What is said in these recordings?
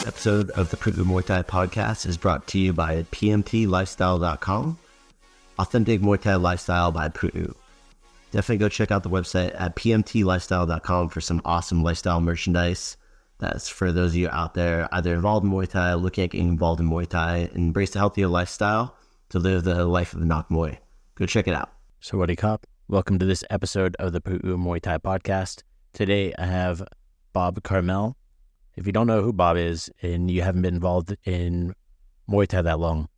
Episode of the Pu'u Muay Thai Podcast is brought to you by pmtlifestyle.com, authentic Muay Thai lifestyle by Pu'u. Definitely go check out the website at pmtlifestyle.com for some awesome lifestyle merchandise. That's for those of you out there either involved in Muay Thai, looking at getting involved in Muay Thai, and embrace a healthier lifestyle to live the life of the Nak Muay. Go check it out. So what do you cop? Welcome to this episode of the Pu'u Muay Thai Podcast. Today I have Bob Karmel. If you don't know who Bob is and you haven't been involved in Muay Thai that long,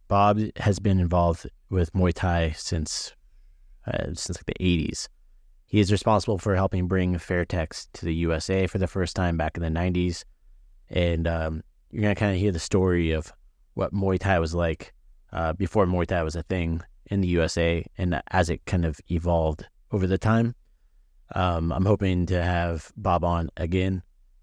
Bob has been involved with Muay Thai since like the 80s. He is responsible for helping bring Fairtex to the USA for the first time back in the 90s. And you're going to kind of hear the story of what Muay Thai was like before Muay Thai was a thing in the USA and as it kind of evolved over the time. I'm hoping to have Bob on again.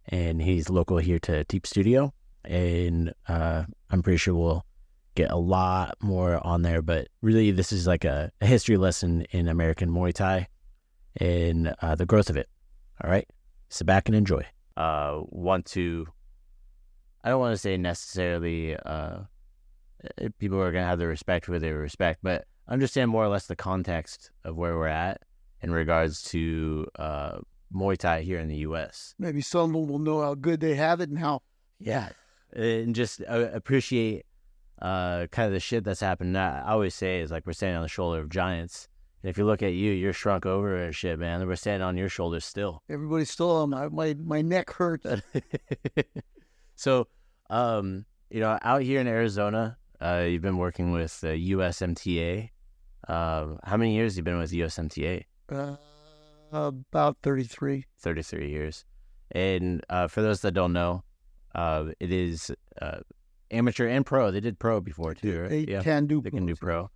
And he's local here to Teep Studio, and I'm pretty sure we'll get a lot more on there, but really this is like a history lesson in American Muay Thai and the growth of it. All right, sit back and enjoy. I don't want to say necessarily people are going to have the respect for their respect, but understand more or less the context of where we're at in regards to Muay Thai here in the U.S. Maybe someone will know how good they have it and how. Yeah, and just appreciate kind of the shit that's happened. I always say is like we're standing on the shoulder of giants. And if you look at you, you're shrunk over and shit, man. And we're standing on your shoulders still. Everybody's still on my neck hurts. So, out here in Arizona, you've been working with USMTA. How many years have you been with USMTA? About 33. 33 years. And for those that don't know, it is amateur and pro. They did pro before too, right? They can do pro.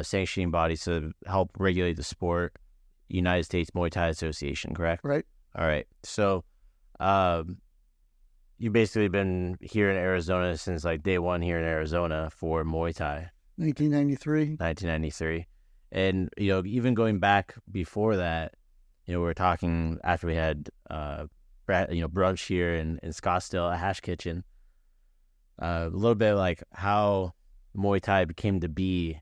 Sanctioning bodies to help regulate the sport. United States Muay Thai Association, correct? Right. All right. So you've basically been here in Arizona since like day one here in Arizona for Muay Thai. 1993. And, even going back before that, we were talking after we had, brunch here in Scottsdale, a hash kitchen, a little bit like how Muay Thai became to be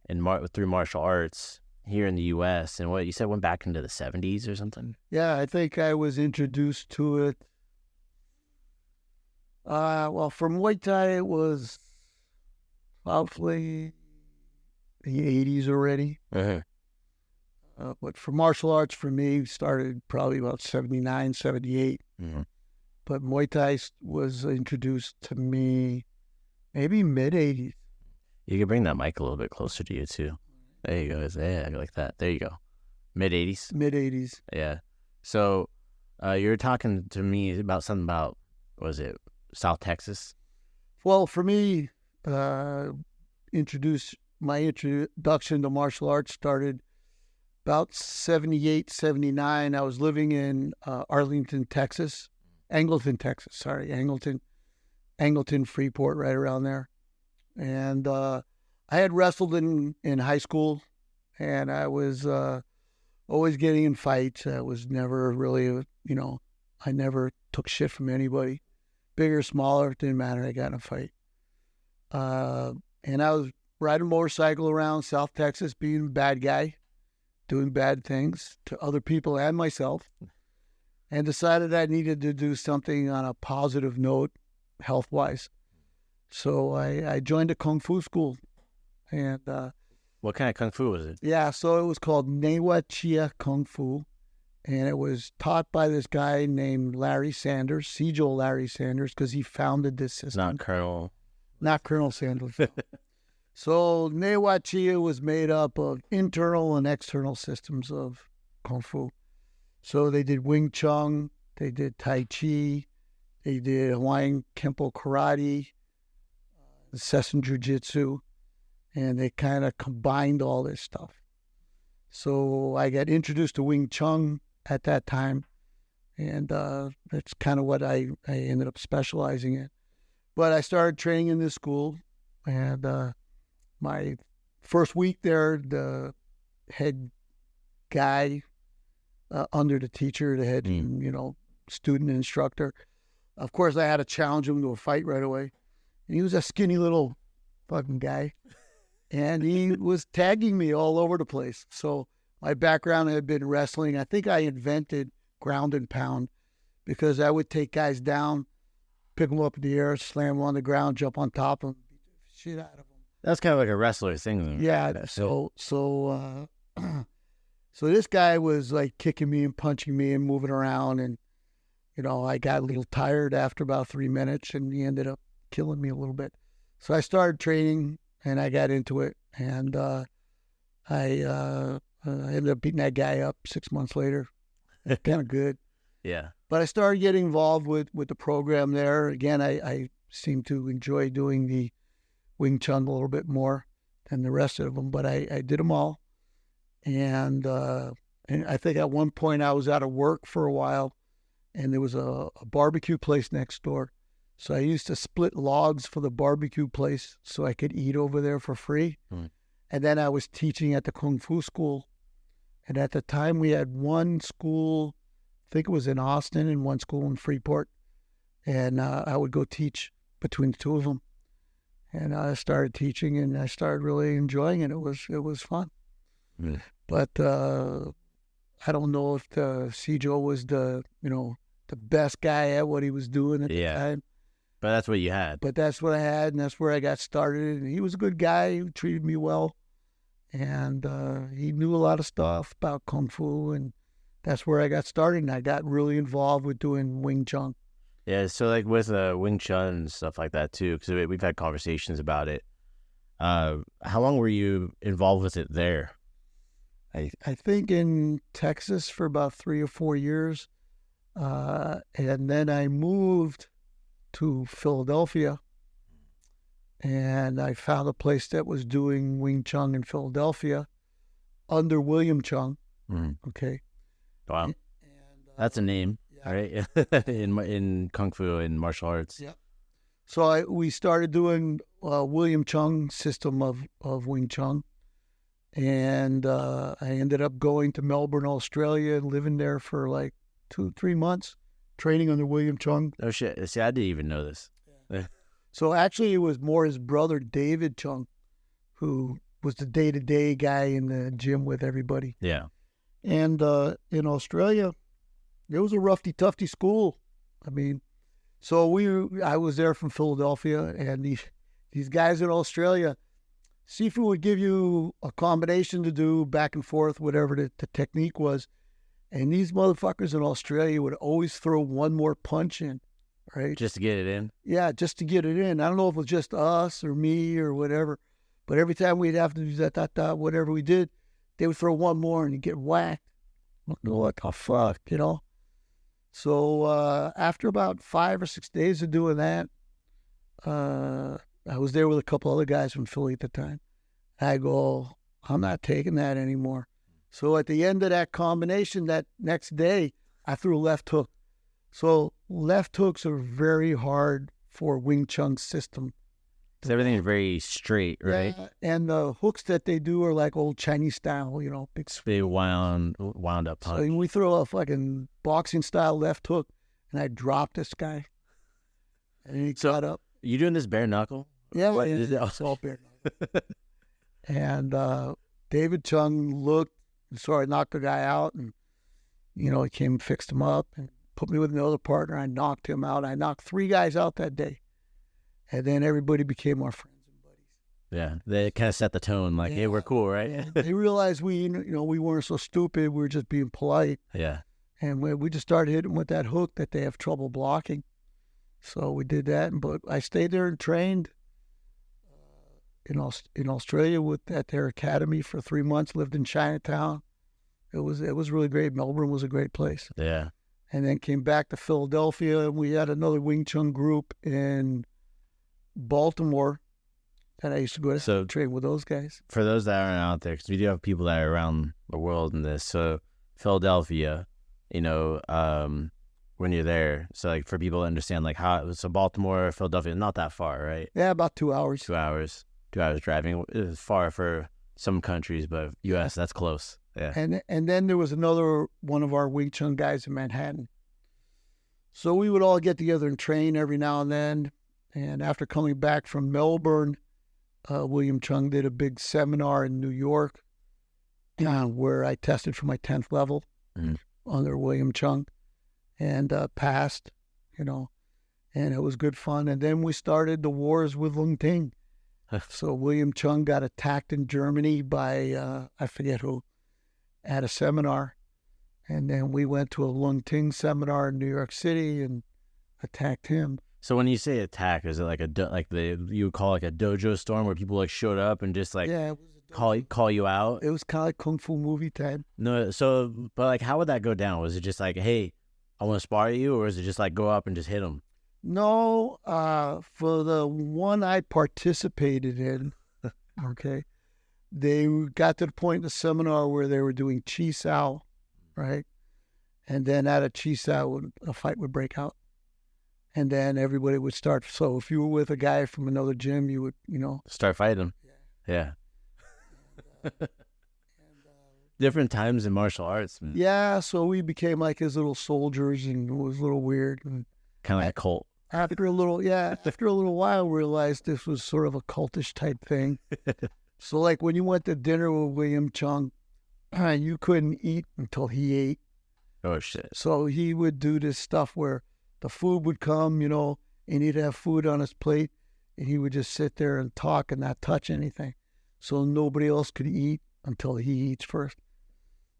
through martial arts here in the U.S. And what you said went back into the 70s or something? Yeah, I think I was introduced to it. For Muay Thai, it was probably the 80s already. Uh-huh. But for martial arts, for me, started probably about 79, 78. Mm-hmm. But Muay Thai was introduced to me maybe mid-80s. You can bring that mic a little bit closer to you, too. There you go. Yeah, like that. There you go. Mid-80s? Mid-80s. Yeah. So you were talking to me about something about, was it South Texas? Well, for me, my introduction to martial arts started about 78, 79. I was living in Angleton, Texas, Freeport, right around there. And I had wrestled in high school, and I was always getting in fights. I was never really, I never took shit from anybody. Big or smaller, it didn't matter. I got in a fight. And I was riding a motorcycle around South Texas, being a bad guy, doing bad things to other people and myself, and decided I needed to do something on a positive note, health-wise. So I joined a Kung Fu school. And what kind of Kung Fu was it? Yeah, so it was called Newa Chia Kung Fu, and it was taught by this guy named Larry Sanders, Joel Larry Sanders, because he founded this system. Not Colonel Sanders. So Newa Chia was made up of internal and external systems of Kung Fu. So they did Wing Chun, they did Tai Chi, they did Hawaiian Kempo Karate, Sesson Jiu-Jitsu, and they kind of combined all this stuff. So I got introduced to Wing Chun at that time. And that's kind of what I ended up specializing in. But I started training in this school, and my first week there, the head guy under the teacher, the head, student instructor, of course, I had to challenge him to a fight right away. And he was a skinny little fucking guy, and he was tagging me all over the place. So my background had been wrestling. I think I invented ground and pound, because I would take guys down, pick them up in the air, slam them on the ground, jump on top of them, beat the shit out of them. That's kind of like a wrestler thing, though. Yeah. So this guy was like kicking me and punching me and moving around, and I got a little tired after about 3 minutes, and he ended up killing me a little bit. So I started training, and I got into it, and I ended up beating that guy up 6 months later. Kind of good. Yeah. But I started getting involved with the program there. Again, I seem to enjoy doing the Wing Chun a little bit more than the rest of them, but I did them all. And I think at one point I was out of work for a while, and there was a barbecue place next door. So I used to split logs for the barbecue place so I could eat over there for free. And then I was teaching at the Kung Fu school. And at the time, we had one school, I think it was in Austin, and one school in Freeport. And I would go teach between the two of them. And I started teaching, and I started really enjoying it. It was fun. But I don't know if Sijo was the best guy at what he was doing at the time. But that's what you had. But that's what I had, and that's where I got started. And he was a good guy. He treated me well. And he knew a lot of stuff about Kung Fu, and that's where I got started. And I got really involved with doing Wing Chun. Yeah, so like with Wing Chun and stuff like that too, because we've had conversations about it. How long were you involved with it there? I think in Texas for about 3 or 4 years. And then I moved to Philadelphia, and I found a place that was doing Wing Chun in Philadelphia under William Chung. Okay. Wow. And, that's a name, right? in Kung Fu and martial arts. Yeah. So we started doing William Chung system of Wing Chun. And I ended up going to Melbourne, Australia, and living there for like 2-3 months, training under William Chung. Oh, shit. See, I didn't even know this. Yeah. So actually, it was more his brother, David Chung, who was the day-to-day guy in the gym with everybody. Yeah. And in Australia, it was a roughy-tufty school. I mean, so I was there from Philadelphia, and these guys in Australia, Sifu would give you a combination to do back and forth, whatever the technique was. And these motherfuckers in Australia would always throw one more punch in, right? Just to get it in? Yeah, just to get it in. I don't know if it was just us or me or whatever, but every time we'd have to do that, whatever we did, they would throw one more and you'd get whacked. What the fuck, So after about 5 or 6 days of doing that, I was there with a couple other guys from Philly at the time. I go, I'm not taking that anymore. So at the end of that combination, that next day, I threw a left hook. So left hooks are very hard for Wing Chun system. Because everything is very straight, right? Yeah, and the hooks that they do are like old Chinese style, big wound up punch. So we throw a fucking boxing style left hook, and I dropped this guy. And he got up. You doing this bare knuckle? Yeah, it's all bare knuckle. And David Chung looked and saw I knocked the guy out, and he came and fixed him up and put me with another partner. I knocked him out. I knocked 3 guys out that day, and then everybody became our friends and buddies. Yeah, they kind of set the tone, like, hey, we're cool, right? They realized we weren't so stupid. We were just being polite. Yeah, and we just started hitting with that hook that they have trouble blocking. So we did that, but I stayed there and trained in Australia at their academy for 3 months. Lived in Chinatown. It was really great. Melbourne was a great place. Yeah. And then came back to Philadelphia, and we had another Wing Chun group in Baltimore that I used to go to train with those guys. For those that aren't out there, because we do have people that are around the world in this. So Philadelphia, when you're there. So like for people to understand like how, so Baltimore, Philadelphia, not that far, right? Yeah, about 2 hours. 2 hours. 2 hours driving. It is far for some countries, but U.S., that's close. Yeah. And then there was another one of our Wing Chun guys in Manhattan. So we would all get together and train every now and then. And after coming back from Melbourne, William Chung did a big seminar in New York where I tested for my 10th level under William Chung and passed, and it was good fun. And then we started the wars with Lung Ting. So William Chung got attacked in Germany by, I forget who, at a seminar. And then we went to a Lung Ting seminar in New York City and attacked him. So when you say attack, is it like you would call like a dojo storm where people like showed up and just like call you out? It was kind of like Kung Fu movie type. No, so but like how would that go down? Was it just like, hey, I want to spar you, or is it just like go up and just hit them? No, for the one I participated in, okay, they got to the point in the seminar where they were doing Chi Sao, right? And then out of Chi Sao, a fight would break out. And then everybody would start. So if you were with a guy from another gym, you would, start fighting. Yeah. Different times in martial arts. Man. Yeah, so we became like his little soldiers, and it was a little weird. Kind of like a cult. After a little while, we realized this was sort of a cultish type thing. So like when you went to dinner with William Chung, you couldn't eat until he ate. Oh, shit. So he would do this stuff where the food would come, and he'd have food on his plate, and he would just sit there and talk and not touch anything. So nobody else could eat until he eats first.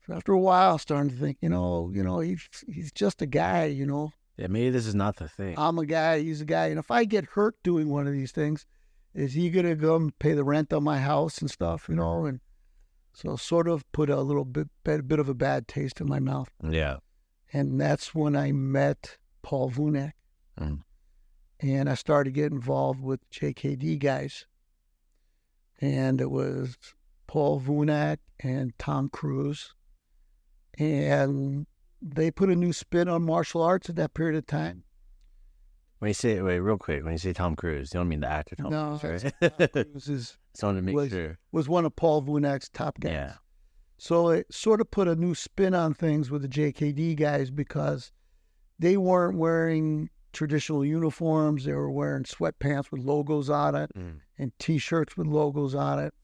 So after a while, I started to think, he's just a guy, Yeah, maybe this is not the thing. I'm a guy, he's a guy. And if I get hurt doing one of these things, is he going to come pay the rent on my house and stuff, And so sort of put a little bit of a bad taste in my mouth. Yeah. And that's when I met Paul Vunak. And I started getting involved with JKD guys. And it was Paul Vunak and Tom Cruise. And they put a new spin on martial arts at that period of time. Real quick, when you say Tom Cruise, you don't mean the actor Tom Cruise, right? Tom Cruise sure. Was one of Paul Vunak's top guys. Yeah. So it sort of put a new spin on things with the JKD guys because they weren't wearing traditional uniforms. They were wearing sweatpants with logos on it and T-shirts with logos on it.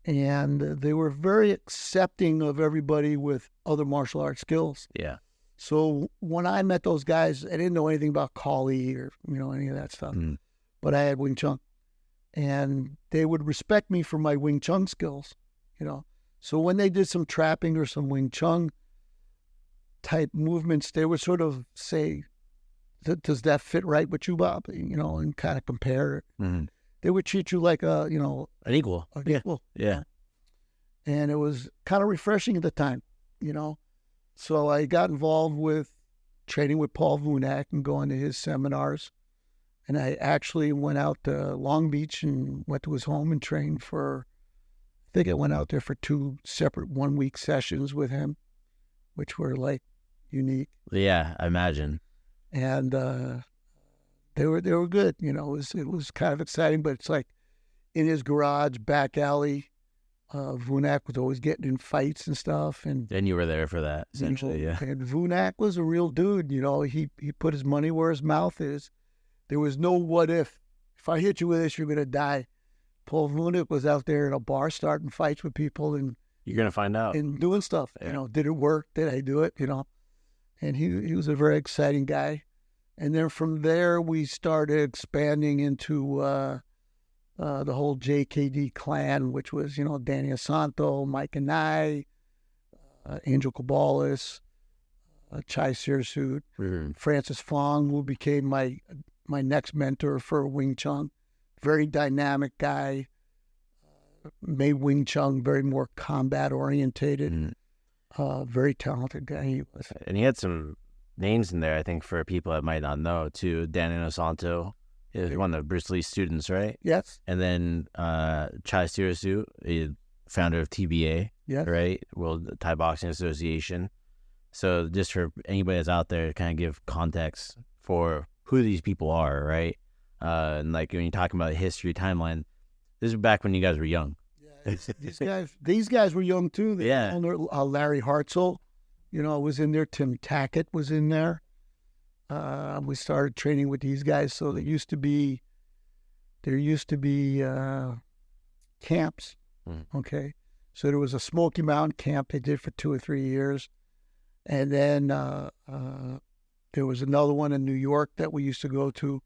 And they were very accepting of everybody with other martial arts skills. Yeah. So when I met those guys, I didn't know anything about Kali or, any of that stuff. But I had Wing Chun. And they would respect me for my Wing Chun skills, So when they did some trapping or some Wing Chun type movements, they would sort of say, does that fit right with you, Bob? And kind of compare. They would treat you like an equal. Equal. Yeah. And it was kind of refreshing at the time, So I got involved with training with Paul Vunak and going to his seminars. And I actually went out to Long Beach and went to his home and trained I think I went out there for 2 separate 1-week sessions with him, which were like unique. Yeah, I imagine. And they were good. It was kind of exciting, but it's like in his garage, back alley. Vunak was always getting in fights and stuff. And you were there for that, essentially, yeah. And Vunak was a real dude. He put his money where his mouth is. There was no what if. If I hit you with this, you're going to die. Paul Vunak was out there in a bar starting fights with people. And you're going to find out. And doing stuff. Yeah. Did it work? Did I do it? And he was a very exciting guy. And then from there, we started expanding into the whole JKD clan, which was, Danny Asanto, Mike and I, Angel Cabalas, Chai Sirsut, Francis Fong, who became my next mentor for Wing Chun. Very dynamic guy, made Wing Chun very more combat orientated. Very talented guy he was. And he had some names in there, I think, for people that might not know, too. Danny Asanto is one of Bruce Lee's students, right? Yes. And then Chai Sirsut, founder of TBA, yes. right? World Thai Boxing Association. So just for anybody that's out there to kind of give context for who these people are, right? And like when you're talking about history timeline, this is back when you guys were young. Yeah, these guys were young too. Larry Hartzell, was in there. Tim Tackett was in there. We started training with these guys. So there used to be camps. Okay. So there was a Smoky Mountain camp they did for 2 or 3 years. And then there was another one in New York that we used to go to.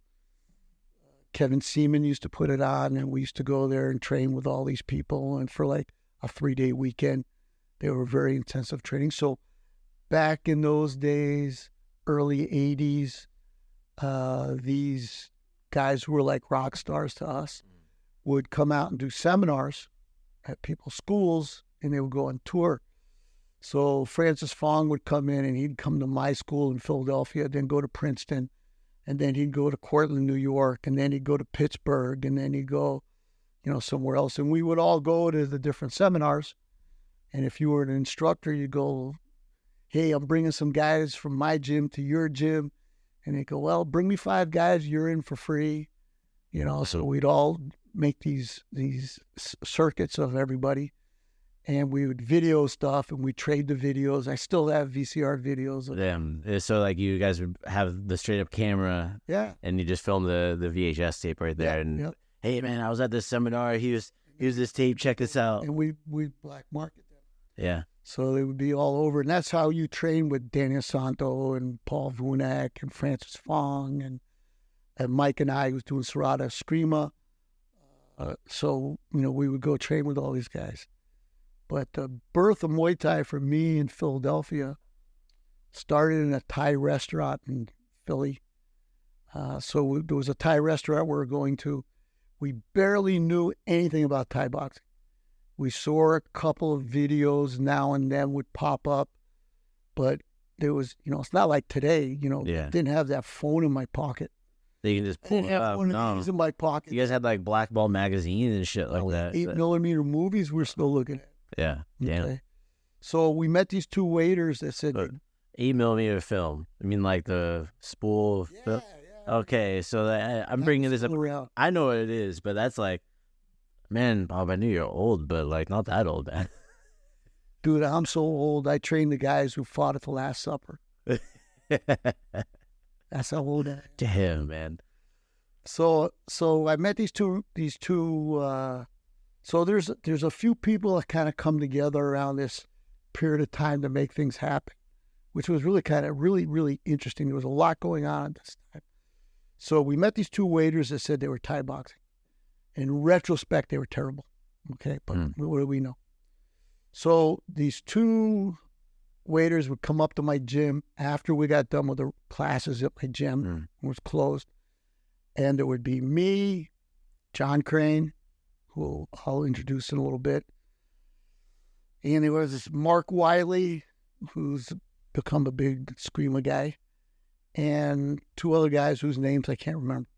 Kevin Seaman used to put it on, and we used to go there and train with all these people. And for like a 3-day weekend, they were very intensive training. So back in those days, early 80s, these guys who were like rock stars to us would come out and do seminars at people's schools, and they would go on tour. So Francis Fong would come in, and he'd come to my school in Philadelphia, then go to Princeton, and then he'd go to Cortland, New York, and then he'd go to Pittsburgh, and then he'd go, somewhere else. And we would all go to the different seminars. And if you were an instructor, you'd go, hey, I'm bringing some guys from my gym to your gym. And they'd go, well, bring me 5 guys, you're in for free. So we'd all make these circuits of everybody. And we would video stuff, and we trade the videos. I still have VCR videos of them. So like you guys would have the straight up camera, and you just film the VHS tape right there. Hey man, I was at this seminar. Here's this tape. Check this out. And we black market them. Yeah. So they would be all over, and that's how you train with Daniel Santo and Paul Vunak and Francis Fong and Mike and I was doing Serrata Eskrima. So we would go train with all these guys. But the birth of Muay Thai for me in Philadelphia started in a Thai restaurant in Philly. So there was a Thai restaurant we were going to. We barely knew anything about Thai boxing. We saw a couple of videos now and then would pop up, but there was, it's not like today, didn't have that phone in my pocket. They can just pull it up. One of these in my pocket. You guys had like Black Ball magazine and shit like that. 8mm movies we're still looking at. Yeah. Okay. So we met these 2 waiters that said 8mm film. I mean, like the spool. Yeah. Okay, so I'm bringing this up. Around. I know what it is, but that's like, man, Bob, I knew you're old, but like not that old, man. Dude, I'm so old. I trained the guys who fought at the Last Supper. That's how old I am. Damn, man. So I met these two. So there's a few people that kind of come together around this period of time to make things happen, which was really really interesting. There was a lot going on at this time. So we met these 2 waiters that said they were Thai boxing. In retrospect, they were terrible. Okay, but what do we know? So these 2 waiters would come up to my gym after we got done with the classes at my gym. It was closed. And there would be me, John Crane, who I'll introduce in a little bit. And there was this Mark Wiley, who's become a big Screamer guy, and 2 other guys whose names I can't remember.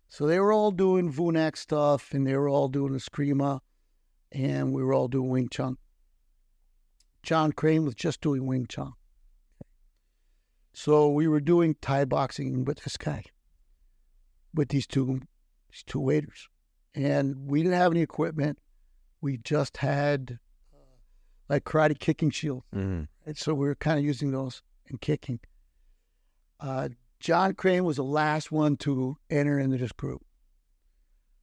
So they were all doing Vunak stuff, and they were all doing the Screamer, and we were all doing Wing Chun. John Crane was just doing Wing Chun. So we were doing Thai boxing with this guy, with these two waiters. And we didn't have any equipment. We just had like karate kicking shields. And so we were kind of using those and kicking. John Crane was the last one to enter into this group.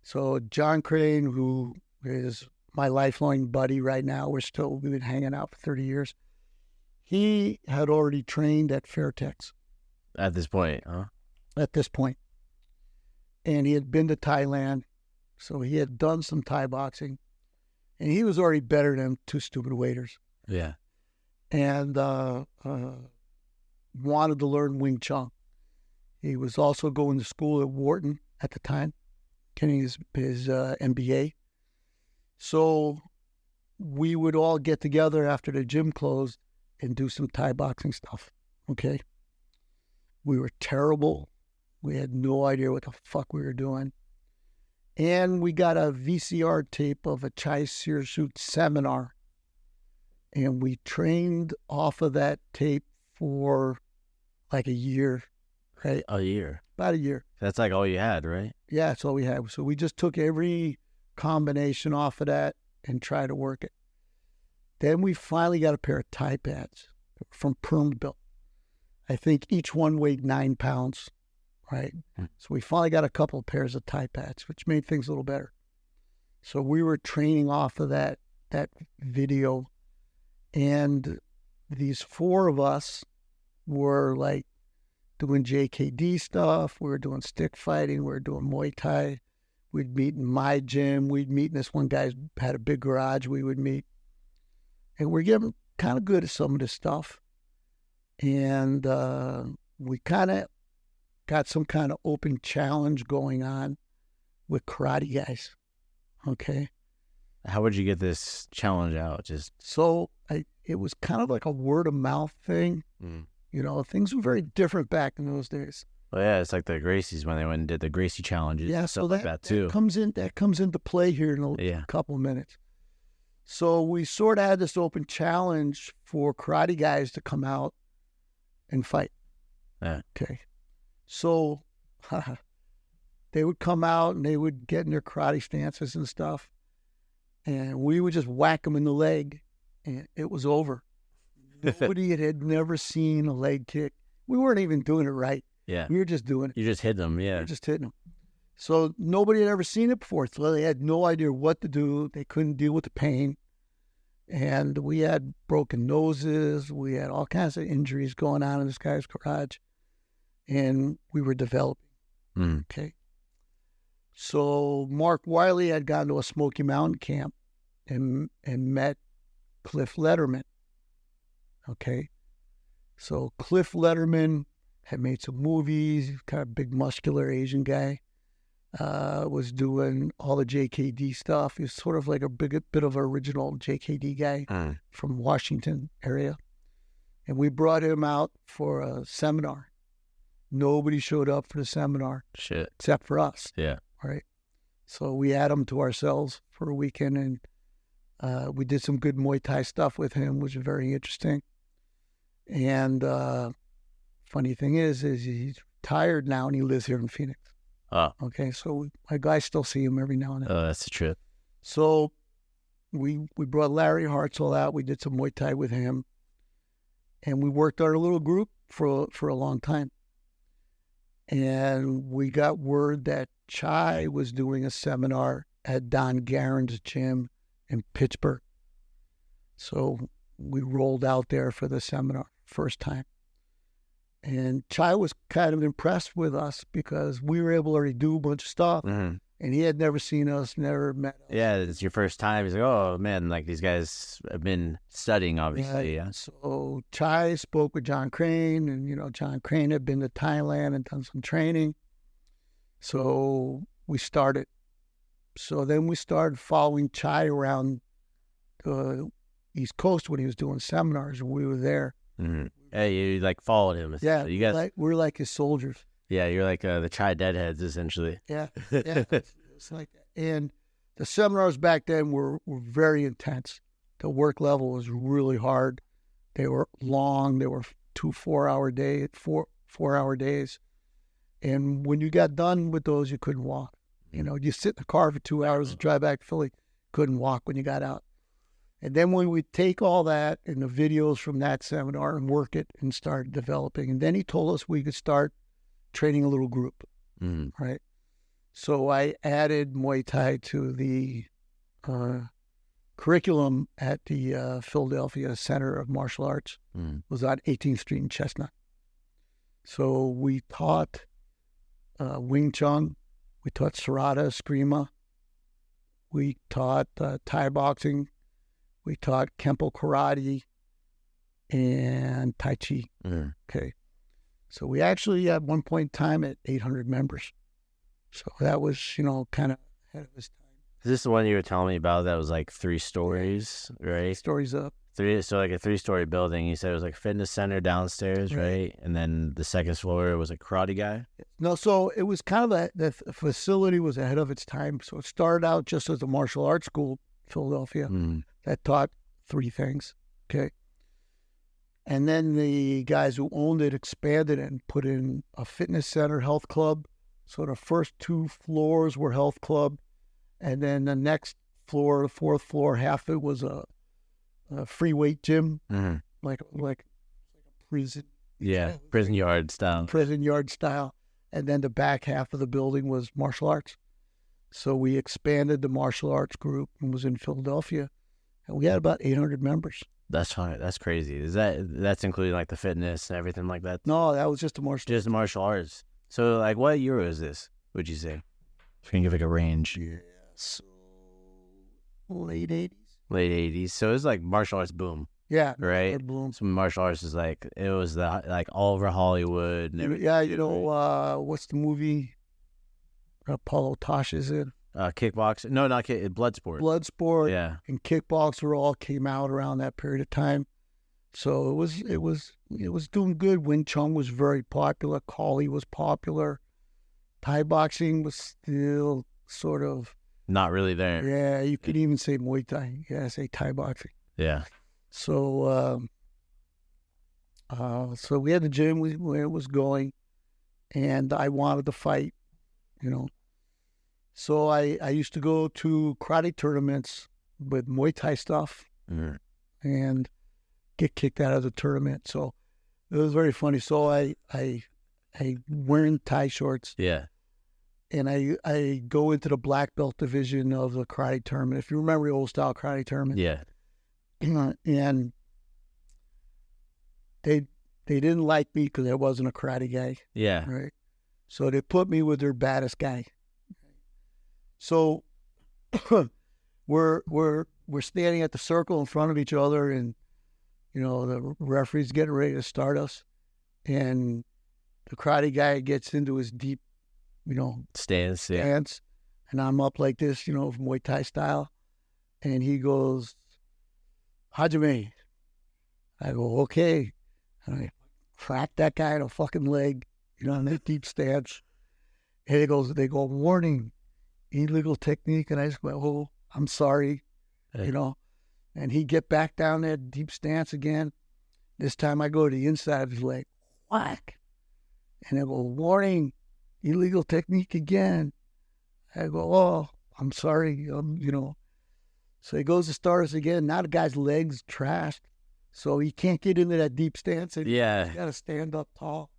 So John Crane, who is my lifelong buddy right now, we've been hanging out for 30 years. He had already trained at Fairtex. At this point, huh? At this point. And he had been to Thailand. So he had done some Thai boxing. And he was already better than 2 stupid waiters. Yeah. And wanted to learn Wing Chun. He was also going to school at Wharton at the time, getting his MBA. So we would all get together after the gym closed and do some Thai boxing stuff, okay? We were terrible. We had no idea what the fuck we were doing. And we got a VCR tape of a Chai Sirsut seminar. And we trained off of that tape for like a year, right? A year? About a year. That's like all you had, right? Yeah, that's all we had. So we just took every combination off of that and tried to work it. Then we finally got a pair of Thai pads from Permbuilt. I think each one weighed 9 pounds, right? So we finally got a couple of pairs of Thai pads, which made things a little better. So we were training off of that video, and these 4 of us were like doing JKD stuff. We were doing stick fighting. We were doing Muay Thai. We'd meet in my gym. We'd meet in this one guy had a big garage. We would meet. And we're getting kind of good at some of this stuff. And we kind of got some kind of open challenge going on with karate guys. Okay. How would you get this challenge out? It was kind of like a word of mouth thing. You know, things were very different back in those days. Well, yeah, it's like the Gracies when they went and did the Gracie challenges. Yeah, so that too. That comes into play here in a couple of minutes. So we sort of had this open challenge for karate guys to come out and fight. Yeah. Okay. So they would come out and they would get in their karate stances and stuff, and we would just whack them in the leg, and it was over. Nobody had never seen a leg kick. We weren't even doing it right. Yeah. We were just doing it. You just hit them, yeah. We were just hitting them. So nobody had ever seen it before. So they had no idea what to do. They couldn't deal with the pain. And we had broken noses. We had all kinds of injuries going on in this guy's garage. And we were developing. Okay. So Mark Wiley had gone to a Smoky Mountain camp and met Cliff Letterman. Okay. So Cliff Letterman had made some movies, kind of big muscular Asian guy, was doing all the JKD stuff. He was sort of like a bit of an original JKD guy from Washington area. And we brought him out for a seminar. Nobody showed up for the seminar. Shit. Except for us. Yeah. Right. So we had him to ourselves for a weekend, and we did some good Muay Thai stuff with him, which was very interesting. And funny thing is he's retired now and he lives here in Phoenix. Oh. Okay, so I still see him every now and then. Oh, that's a trip. So we brought Larry Hartzell out. We did some Muay Thai with him, and we worked our little group for a long time. And we got word that Chai was doing a seminar at Don Garen's gym in Pittsburgh. So we rolled out there for the seminar first time. And Chai was kind of impressed with us because we were able to already do a bunch of stuff. And he had never seen us, never met us. Yeah, it's your first time. He's like, oh, man, like these guys have been studying, obviously. Yeah. So Chai spoke with John Crane, and, you know, John Crane had been to Thailand and done some training. So we started. So then we started following Chai around the East Coast when he was doing seminars, and we were there. Hey, you like followed him. Yeah, you guys, we're like his soldiers. Yeah, you're like the Chai deadheads, essentially. Yeah. It's like that. And the seminars back then were very intense. The work level was really hard. They were long. They were 2 4-hour days, 4-hour days. And when you got done with those, you couldn't walk. You know, you sit in the car for 2 hours and drive back to Philly, couldn't walk when you got out. And then when we take all that and the videos from that seminar and work it and start developing, and then he told us we could start training a little group, right? So I added Muay Thai to the curriculum at the Philadelphia Center of Martial Arts. It was on 18th Street in Chestnut. So we taught Wing Chun, we taught Sarada, Eskrima, we taught Thai boxing, we taught Kempo karate, and Tai Chi. Okay. So we actually, at one point in time, had 800 members. So that was, you know, kind of ahead of his time. Is this the one you were telling me about that was like 3 stories, right? Stories up. So like a 3-story building. You said it was like fitness center downstairs, right? And then the second floor was a karate guy? No, so it was kind of the facility was ahead of its time. So it started out just as a martial arts school, Philadelphia, that taught 3 things, okay? And then the guys who owned it expanded it and put in a fitness center, health club. So the first 2 floors were health club. And then the next floor, the 4th floor, half of it was a free weight gym, like a prison. Yeah, prison yard style. Prison yard style. And then the back half of the building was martial arts. So we expanded the martial arts group and was in Philadelphia. And we had about 800 members. That's fine. That's crazy. That's including like the fitness and everything like that? No, that was just the martial arts. Just martial arts. So like what year is this, would you say? If you can give like a range. Yeah, so late 80s. Late 80s. So it's like martial arts boom. Yeah. Right? Boom. So martial arts is like, it was like all over Hollywood. And yeah, you know, what's the movie Paulo Tosh is in? Kickboxing. No, not Bloodsport. Bloodsport. Yeah. And Kickboxer all came out around that period of time. So it was doing good. Wing Chun was very popular. Kali was popular. Thai boxing was still sort of not really there. Yeah, you could even say Muay Thai. Yeah, say Thai boxing. Yeah. So so we had the gym where it was going, and I wanted to fight, you know. So I used to go to karate tournaments with Muay Thai stuff and get kicked out of the tournament. So it was very funny. So I wearing Thai shorts. Yeah. And I go into the black belt division of the karate tournament. If you remember the old style karate tournament. Yeah. And they didn't like me because I wasn't a karate guy. Yeah. Right. So they put me with their baddest guy. So we're standing at the circle in front of each other, and you know the referee's getting ready to start us, and the karate guy gets into his deep, you know, stance, and I'm up like this, you know, Muay Thai style, and he goes, Hajime. I go, okay. And I crack that guy in the fucking leg, you know, in that deep stance. And they go, warning, illegal technique. And I just went, oh, I'm sorry, you know. And he get back down that deep stance again. This time I go to the inside of his leg, whack. And I go, warning, illegal technique again. I go, oh, I'm sorry, you know. So he goes to start us again. Now the guy's legs trashed. So he can't get into that deep stance. And yeah. He's got to stand up tall.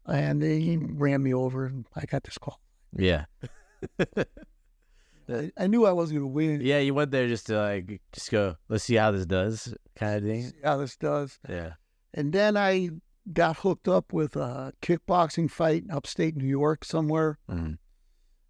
And he ran me over, and I got this call. Yeah. I knew I wasn't going to win. Yeah, you went there just to just go, let's see how this does kind of thing. See how this does. Yeah. And then I got hooked up with a kickboxing fight in upstate New York somewhere. Mm-hmm.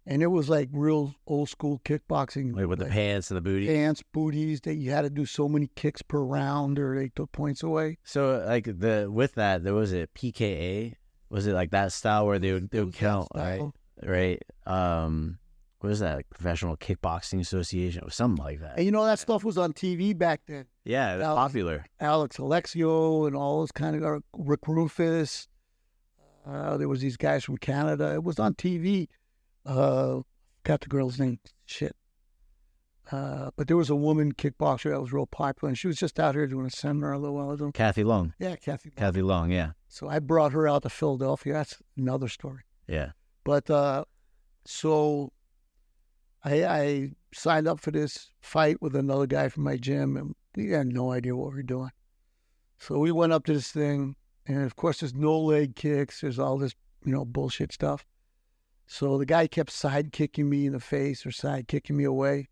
And it was like real old school kickboxing. Like with the pants and the booties? Pants, booties, that you had to do so many kicks per round or they took points away. So like with that, there was a PKA? Was it like that style where they would count, right? Right. What was that? Like Professional Kickboxing Association or something like that. And you know, that stuff was on TV back then. Yeah, it was popular. Alex Alexio and all those kind of, Rick Rufus. There was these guys from Canada. It was on TV. Got the girl's name. Shit. But there was a woman kickboxer that was real popular, and she was just out here doing a seminar a little while ago. Kathy Long. Yeah, Kathy Long. Kathy Long, yeah. So I brought her out to Philadelphia. That's another story. Yeah. But so I signed up for this fight with another guy from my gym, and we had no idea what we were doing. So we went up to this thing, and of course there's no leg kicks. There's all this, bullshit stuff. So the guy kept side kicking me in the face or side kicking me away.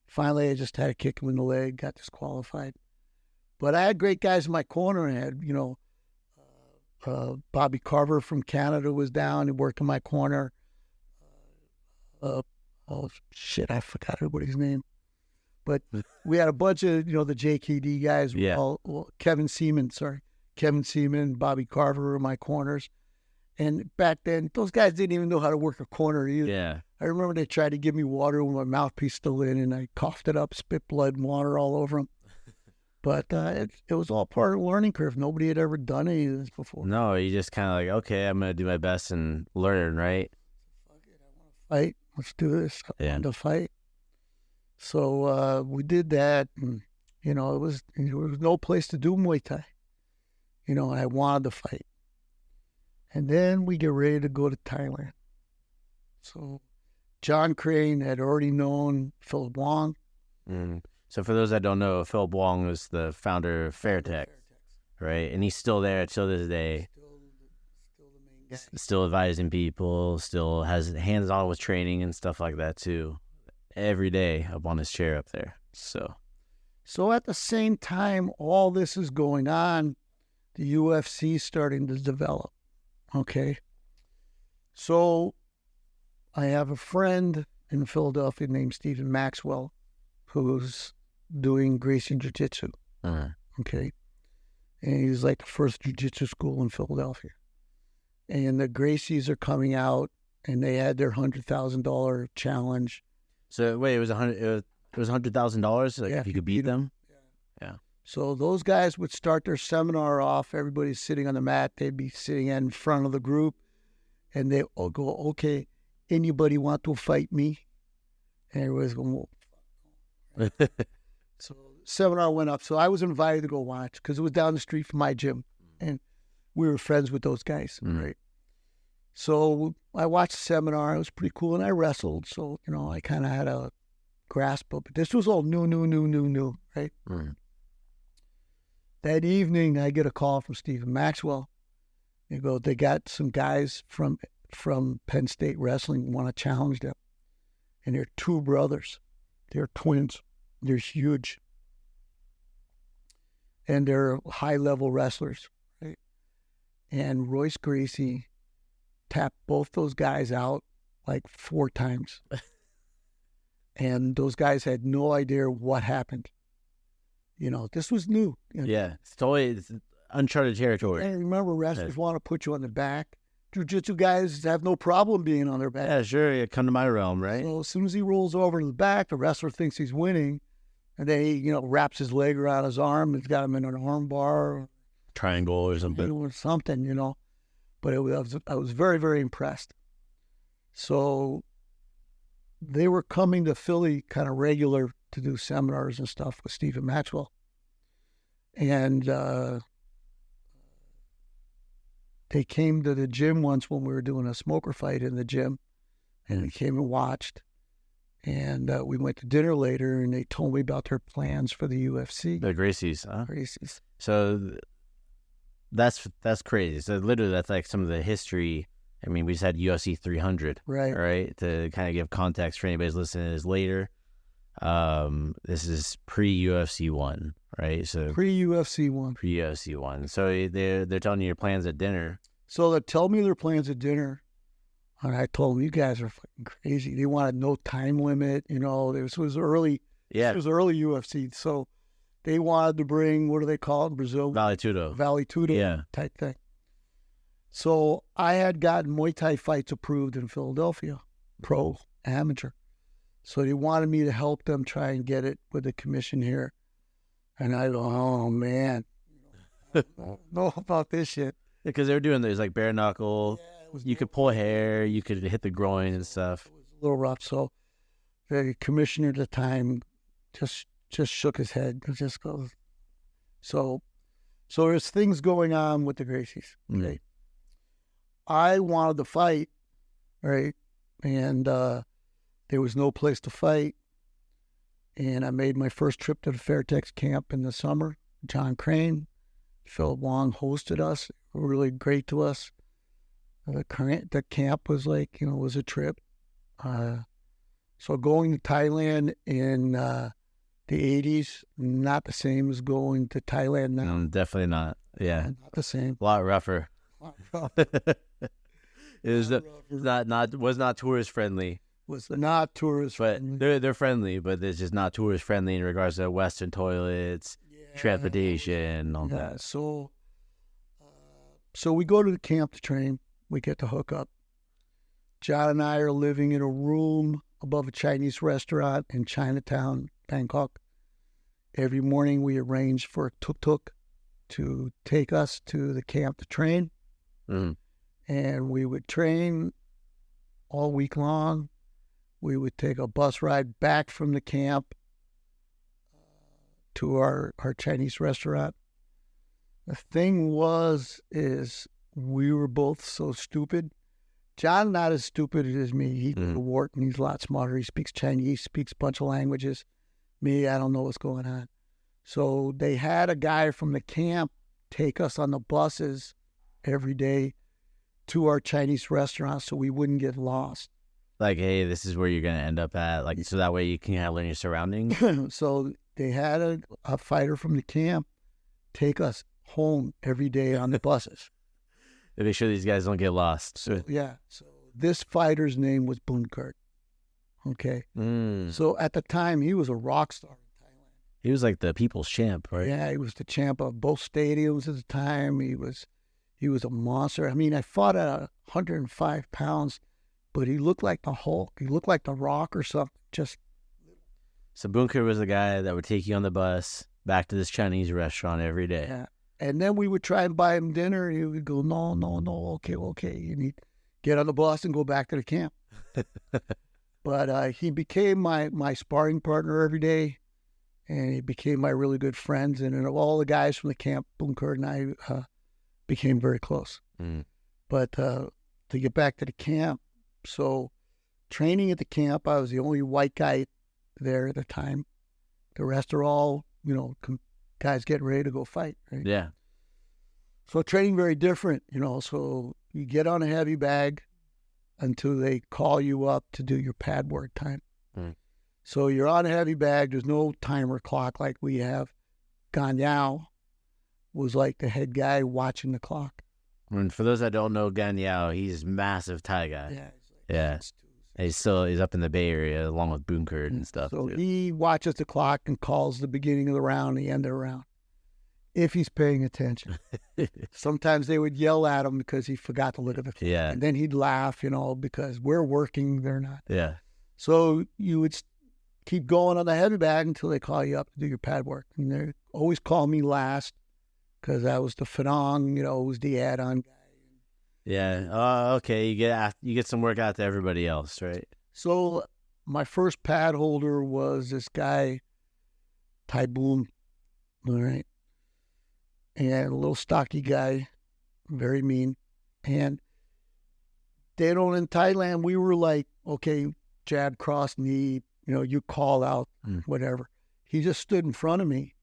Finally, I just had to kick him in the leg, got disqualified. But I had great guys in my corner. I had, Bobby Carver from Canada was down. He worked in my corner. Oh, shit, I forgot what his name. But we had a bunch of, the JKD guys. Yeah. Kevin Seaman, Bobby Carver were my corners. And back then, those guys didn't even know how to work a corner either. Yeah. I remember they tried to give me water with my mouthpiece still in, and I coughed it up, spit blood and water all over them. But it was all part of the learning curve. Nobody had ever done any of this before. No, you just kind of like, okay, I'm going to do my best and learn, right? Fuck it, I want to fight. Let's do this. I wanted to fight. So we did that, and, there was no place to do Muay Thai. and I wanted to fight. And then we get ready to go to Thailand. So John Crane had already known Philip Wong. So for those that don't know, Philip Wong was the founder of Fairtex, right? And he's still there till this day. Still the main guy. Still advising people, still has hands-on with training and stuff like that too. Every day up on his chair up there. So at the same time, all this is going on, the UFC is starting to develop. Okay. So I have a friend in Philadelphia named Stephen Maxwell who's doing Gracie Jiu-Jitsu. Okay. And he's like the first jiu-jitsu school in Philadelphia. And the Gracies are coming out, and they had their $100,000 challenge. So wait, it was $100,000 like, if you could beat them? Yeah. So those guys would start their seminar off. Everybody's sitting on the mat. They'd be sitting in front of the group, and they all go, "Okay, anybody want to fight me?" And everybody's going, "Whoa." So seminar went up. So I was invited to go watch because it was down the street from my gym, and we were friends with those guys, right? So I watched the seminar. It was pretty cool, and I wrestled. So I kind of had a grasp of it. This was all new, right? That evening, I get a call from Stephen Maxwell. They got some guys from Penn State Wrestling want to challenge them. And they're two brothers. They're twins. They're huge. And they're high-level wrestlers, right? And Royce Gracie tapped both those guys out like 4 times. And those guys had no idea what happened. This was new. Yeah, it's uncharted territory. And remember, wrestlers want to put you on the back. Jiu-jitsu guys have no problem being on their back. Yeah, sure. You come to my realm, right? So as soon as he rolls over to the back, the wrestler thinks he's winning. And then he, wraps his leg around his arm. He's got him in an arm bar. Triangle or something. Or something, But I was very, very impressed. So they were coming to Philly kind of regular to do seminars and stuff with Stephen Maxwell. And they came to the gym once when we were doing a smoker fight in the gym. And they came and watched. And we went to dinner later, and they told me about their plans for the UFC. The Gracies, huh? Gracies. So that's crazy. So literally, that's like some of the history. I mean, we just had UFC 300, right? To kind of give context for anybody's listening to this later. This is pre-UFC 1, right? So pre-UFC 1. Pre-UFC 1. So they're telling you your plans at dinner. So they tell me their plans at dinner. And I told them, you guys are fucking crazy. They wanted no time limit. This was early. Yeah. It was early UFC. So they wanted to bring, what do they call it in Brazil? Vale Tudo. Yeah. Type thing. So I had gotten Muay Thai fights approved in Philadelphia, pro, amateur. So they wanted me to help them try and get it with the commission here. And I go, oh, man. I don't know about this shit. Because they were doing those like bare knuckle. Yeah, you could pull hair, you could hit the groin and stuff. It was a little rough. So the commissioner at the time just shook his head and just goes. So there's things going on with the Gracies. Okay. I wanted to fight, right? And there was no place to fight. And I made my first trip to the Fairtex camp in the summer. John Crane, Philip Wong hosted us. Really great to us. The camp was like, was a trip. So going to Thailand in the 80s, not the same as going to Thailand now. No, definitely not. Yeah. Not the same. A lot rougher. It was not tourist friendly. Was not tourist friendly. They're friendly, but it's just not tourist friendly in regards to Western toilets, transportation, all that. So we go to the camp to train. We get to hook up. John and I are living in a room above a Chinese restaurant in Chinatown, Bangkok. Every morning we arrange for a tuk-tuk to take us to the camp to train. And we would train all week long. We would take a bus ride back from the camp to our Chinese restaurant. The thing is we were both so stupid. John not as stupid as me. He's a Wharton. He's a lot smarter. He speaks Chinese, speaks a bunch of languages. Me, I don't know what's going on. So they had a guy from the camp take us on the buses every day to our Chinese restaurant so we wouldn't get lost. Like, hey, this is where you're going to end up at. Like, so that way you can kind of learn your surroundings. So they had a fighter from the camp take us home every day on the buses. To make sure these guys don't get lost. So this fighter's name was Bunkert. Okay. So at the time, he was a rock star in Thailand. He was like the people's champ, right? Yeah, he was the champ of both stadiums at the time. He was a monster. I mean, I fought at 105 pounds, but he looked like the Hulk. He looked like the Rock or something. So Bunker was the guy that would take you on the bus back to this Chinese restaurant every day. Yeah. And then we would try and buy him dinner, and he would go, no, okay. And he'd get on the bus and go back to the camp. But he became my sparring partner every day, and he became my really good friends. And of all the guys from the camp, Bunker and I became very close. But to get back to the camp, so training at the camp, I was the only white guy there at the time. The rest are all, guys getting ready to go fight, right? Yeah. So training very different, so you get on a heavy bag until they call you up to do your pad work time. So you're on a heavy bag. There's no timer clock like we have. Ganyao was like the head guy watching the clock. And for those that don't know Ganyao, he's a massive Thai guy. Yeah. He's up in the Bay Area along with Bunker and stuff. So he watches the clock and calls the beginning of the round, the end of the round, if he's paying attention. Sometimes they would yell at him because he forgot to look at the clock. Yeah. And then he'd laugh, because we're working, they're not. Yeah. So you would keep going on the heavy bag until they call you up to do your pad work. And they always call me last because I was the Fanong, was the add-on guy. Yeah. Oh, okay. You get some work out to everybody else, right? So my first pad holder was this guy, Tai Boom, all right? And a little stocky guy, very mean. And they don't, in Thailand, we were like, okay, jab, cross, knee, you call out, whatever. He just stood in front of me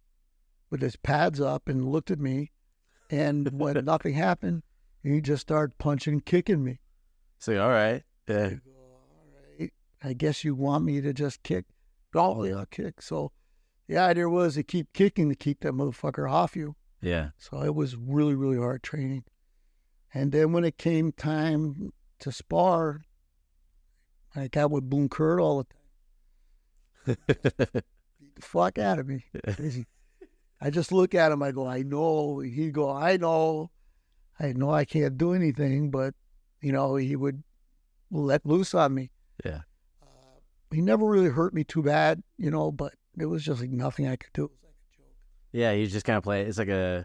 with his pads up and looked at me. And when nothing happened, he just started punching and kicking me. So, all right. Yeah. I go, all right. I guess you want me to just kick. Oh, yeah, kick. So the idea was to keep kicking to keep that motherfucker off you. Yeah. So it was really, really hard training. And then when it came time to spar, I got with Bunker all the time. Beat the fuck out of me. I just look at him, I go, I know. He'd go, I know I can't do anything, but, he would let loose on me. Yeah. He never really hurt me too bad, but it was just like nothing I could do. It was like a joke. Yeah, he's just kind of playing. It's like a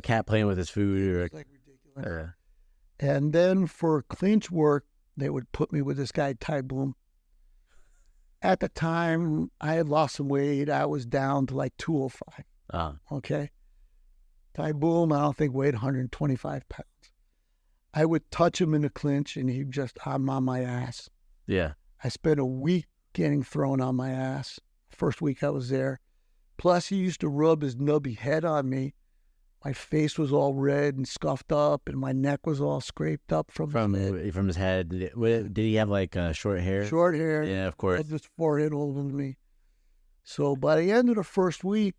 cat playing with his food. It was like ridiculous. And then for clinch work, they would put me with this guy, Tai Boom. At the time, I had lost some weight. I was down to like 205. Okay. Tai Boom, I don't think weighed 125 pounds. I would touch him in the clinch, and I'm on my ass. Yeah. I spent a week getting thrown on my ass. First week I was there. Plus, he used to rub his nubby head on me. My face was all red and scuffed up, and my neck was all scraped up from his head. Did he have like short hair? Short hair. Yeah, of course. Had his forehead older than me. So by the end of the first week,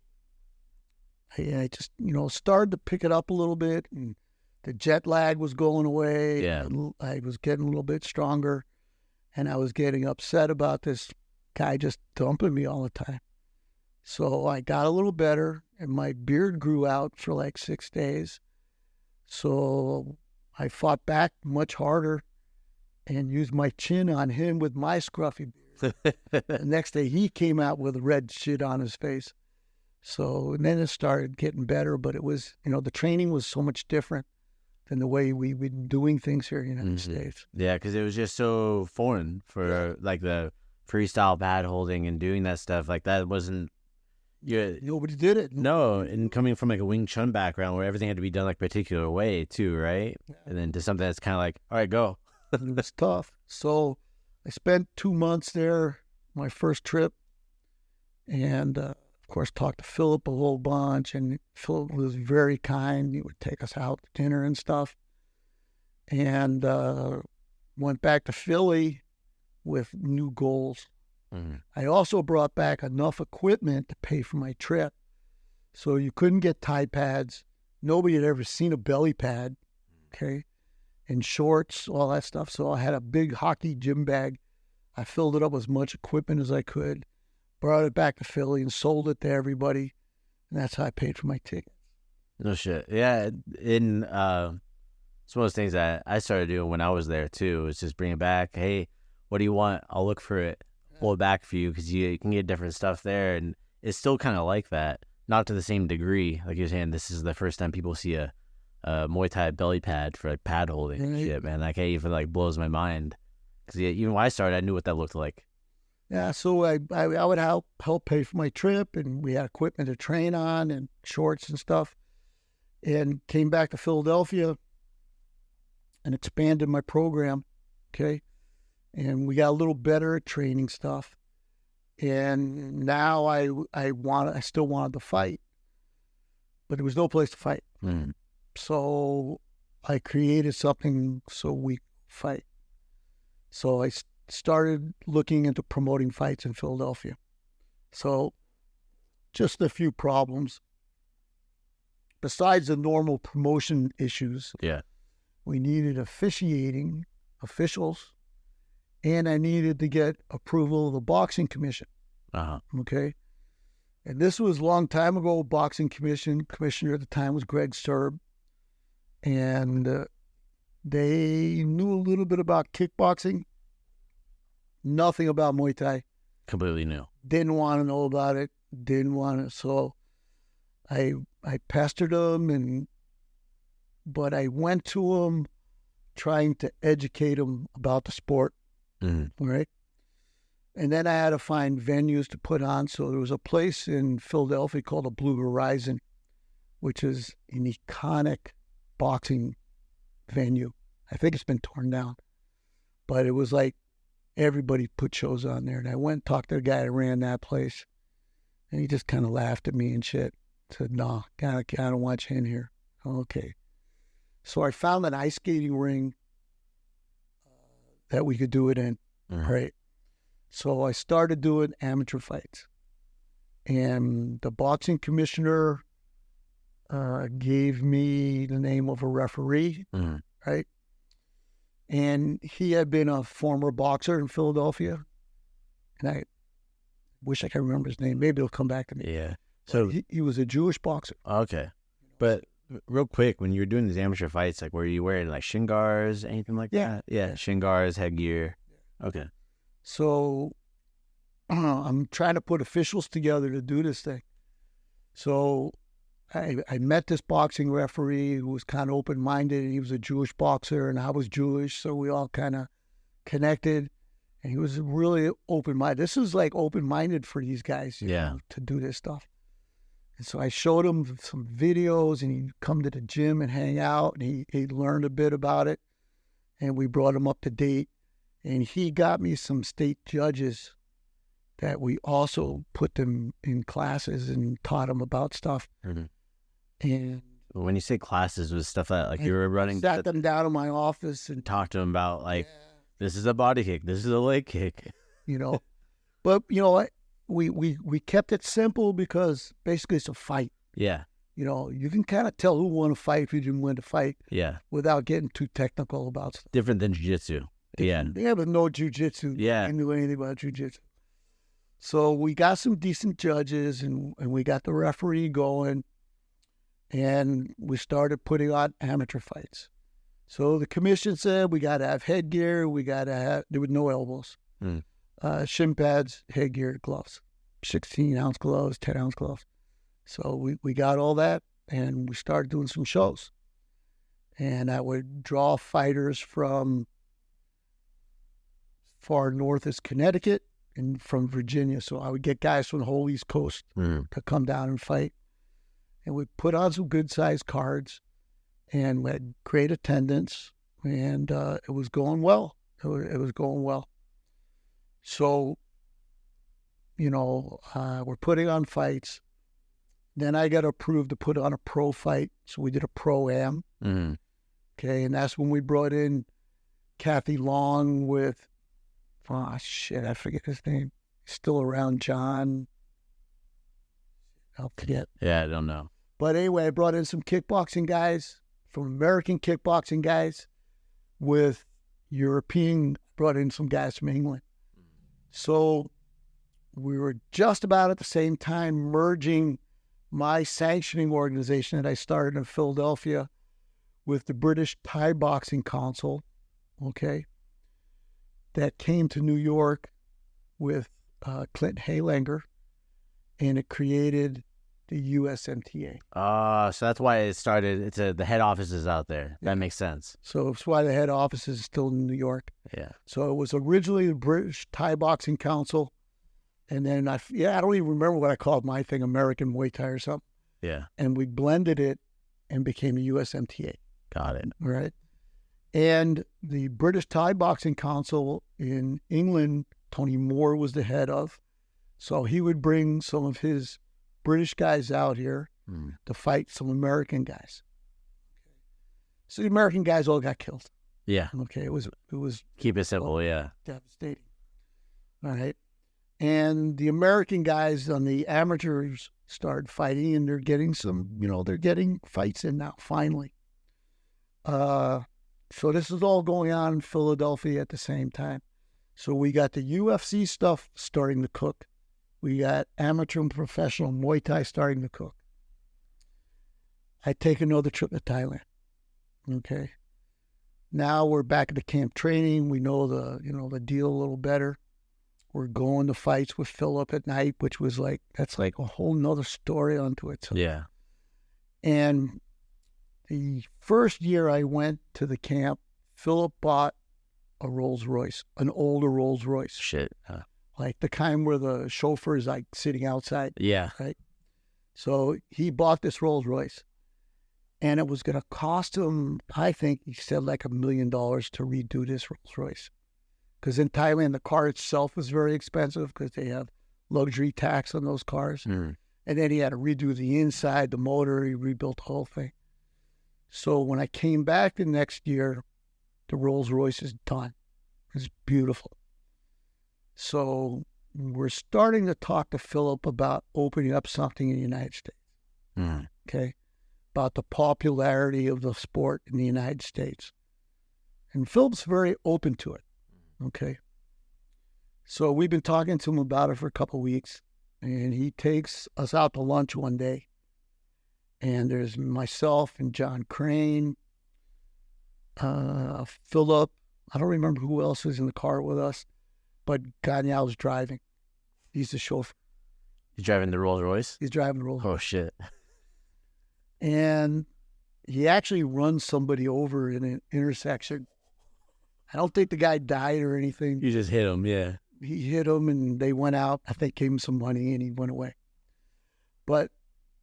I just, started to pick it up a little bit, and the jet lag was going away. Yeah. I was getting a little bit stronger, and I was getting upset about this guy just dumping me all the time. So I got a little better, and my beard grew out for like 6 days. So I fought back much harder and used my chin on him with my scruffy beard. The next day, he came out with red shit on his face. So, and then it started getting better, but it was, the training was so much different than the way we've been doing things here in the United States. Yeah, because it was just so foreign for like the freestyle pad holding and doing that stuff. Like that wasn't, Nobody did it. No, and coming from like a Wing Chun background where everything had to be done like a particular way too, right? Yeah. And then to something that's kind of like, all right, go. It was tough. So I spent 2 months there, my first trip, and of course talked to Philip a whole bunch, and Philip was very kind. He would take us out to dinner and stuff, and went back to Philly with new goals. Mm-hmm. I also brought back enough equipment to pay for my trip. So you couldn't get Thai pads. Nobody had ever seen a belly pad, okay, and shorts, all that stuff. So I had a big hockey gym bag. I filled it up with as much equipment as I could, brought it back to Philly and sold it to everybody. And that's how I paid for my tickets. No shit. Yeah. It's one of those things that I started doing when I was there too. It's just bring it back. Hey, what do you want? I'll look for it. Pull it back for you because you can get different stuff there, and it's still kind of like that, not to the same degree. Like you're saying, this is the first time people see a Muay Thai belly pad for like pad holding and shit, man. Like, hey, even like blows my mind because even when I started, I knew what that looked like. Yeah, so I would help pay for my trip, and we had equipment to train on and shorts and stuff, and came back to Philadelphia and expanded my program. Okay. And we got a little better at training stuff. And now I still wanted to fight, but there was no place to fight. Mm. So I created something so we fight. So I started looking into promoting fights in Philadelphia. So just a few problems. Besides the normal promotion issues, we needed officials, and I needed to get approval of the boxing commission. Okay. And this was a long time ago. Boxing commissioner at the time was Greg Serb. And they knew a little bit about kickboxing, nothing about Muay Thai. Completely new. Didn't want to know about it. So I pestered them, but I went to them trying to educate them about the sport. Mm-hmm. Right. And then I had to find venues to put on. So there was a place in Philadelphia called the Blue Horizon, which is an iconic boxing venue. I think it's been torn down, but it was like everybody put shows on there. And I went and talked to the guy that ran that place, and he just kind of laughed at me and shit. Said, "No, I don't want you in here." Okay. So I found an ice skating ring that we could do it in, right? So I started doing amateur fights. And the boxing commissioner gave me the name of a referee, right? And he had been a former boxer in Philadelphia. And I wish I could remember his name. Maybe it'll come back to me. Yeah. So he was a Jewish boxer. Okay. But real quick, when you were doing these amateur fights, like were you wearing like shin guards, anything like that? Yeah, shin guards, headgear. Okay. So I'm trying to put officials together to do this thing. So I met this boxing referee who was kind of open-minded. He was a Jewish boxer, and I was Jewish, so we all kind of connected. And he was really open-minded. This is like open-minded for these guys, you know, to do this stuff. And so I showed him some videos, and he'd come to the gym and hang out, and he learned a bit about it. And we brought him up to date. And he got me some state judges that we also put them in classes and taught them about stuff. Mm-hmm. And when you say classes, was stuff that like you were running? Sat them down in my office and talked to them about like, this is a body kick, this is a leg kick, you know. But you know, we kept it simple because basically it's a fight. Yeah. You know, you can kind of tell who won a fight, who didn't win a fight. Yeah. Without getting too technical about stuff. Different than jiu-jitsu. Yeah. Yeah, but no jiu-jitsu. Yeah. I knew anything about jiu-jitsu. So we got some decent judges, and we got the referee going, and we started putting on amateur fights. So the commission said we got to have headgear. There were no elbows. Shin pads, headgear, gloves, 16-ounce gloves, 10-ounce gloves. So we got all that, and we started doing some shows. And I would draw fighters from far north as Connecticut from Virginia. So I would get guys from the whole East Coast to come down and fight. And we'd put on some good-sized cards, and we had great attendance, and it was going well. It was going well. So, we're putting on fights. Then I got approved to put on a pro fight. So we did a pro-am. Okay, and that's when we brought in Kathy Long with, I forget his name. He's still around, John. I'll forget. Yeah, I don't know. But anyway, I brought in some kickboxing guys, from American kickboxing guys, with European, brought in some guys from England. So we were just about at the same time merging my sanctioning organization that I started in Philadelphia with the British Thai Boxing Council, okay, that came to New York with Clinton Haylanger, and it created the USMTA. So that's why it started. The head office is out there. That makes sense. So that's why the head office is still in New York. Yeah. So it was originally the British Thai Boxing Council, and then I don't even remember what I called my thing, American Muay Thai or something. Yeah. And we blended it and became the USMTA. Got it. Right. And the British Thai Boxing Council in England, Tony Moore was the head of. So he would bring some of his British guys out here to fight some American guys. So the American guys all got killed. Yeah. Okay. It was keep it simple. Yeah. Devastating. All right. And the American guys on the amateurs started fighting, and they're getting they're getting fights in now, finally. So this is all going on in Philadelphia at the same time. So we got the UFC stuff starting to cook. We got amateur and professional Muay Thai starting to cook. I take another trip to Thailand. Okay. Now we're back at the camp training. We know the deal a little better. We're going to fights with Philip at night, which was that's like a whole nother story unto itself. Yeah. And the first year I went to the camp, Philip bought a Rolls Royce, an older Rolls Royce. Shit. Huh. Like the kind where the chauffeur is like sitting outside. Yeah. Right. So he bought this Rolls Royce, and it was going to cost him, I think he said, like $1 million to redo this Rolls Royce. Because in Thailand, the car itself was very expensive because they have luxury tax on those cars. And then he had to redo the inside, the motor. He rebuilt the whole thing. So when I came back the next year, the Rolls Royce is done. It's beautiful. So we're starting to talk to Philip about opening up something in the United States. Okay? About the popularity of the sport in the United States. And Philip's very open to it. Okay. So we've been talking to him about it for a couple of weeks, and he takes us out to lunch one day. And there's myself and John Crane, Philip. I don't remember who else was in the car with us, but Ganyao's driving. He's the chauffeur. He's driving the Rolls Royce? He's driving the Rolls Royce. Oh, shit. And he actually runs somebody over in an intersection. I don't think the guy died or anything. You just hit him, yeah. He hit him, and they went out. I think gave him some money, and he went away. But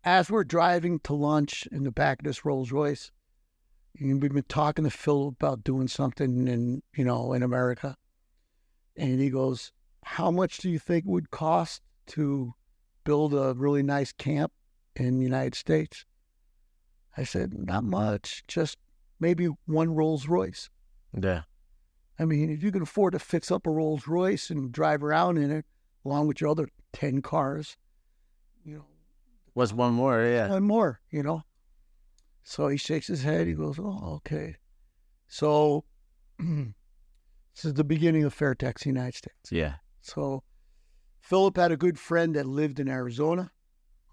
as we're driving to lunch in the back of this Rolls Royce, and we've been talking to Phil about doing something in America. And he goes, how much do you think it would cost to build a really nice camp in the United States? I said, not much, just maybe one Rolls Royce. Yeah. I mean, if you can afford to fix up a Rolls Royce and drive around in it, along with your other 10 cars, What's one more? Yeah. One more, So he shakes his head. He goes, oh, okay. So this is the beginning of Fairtex, United States. Yeah. So Philip had a good friend that lived in Arizona,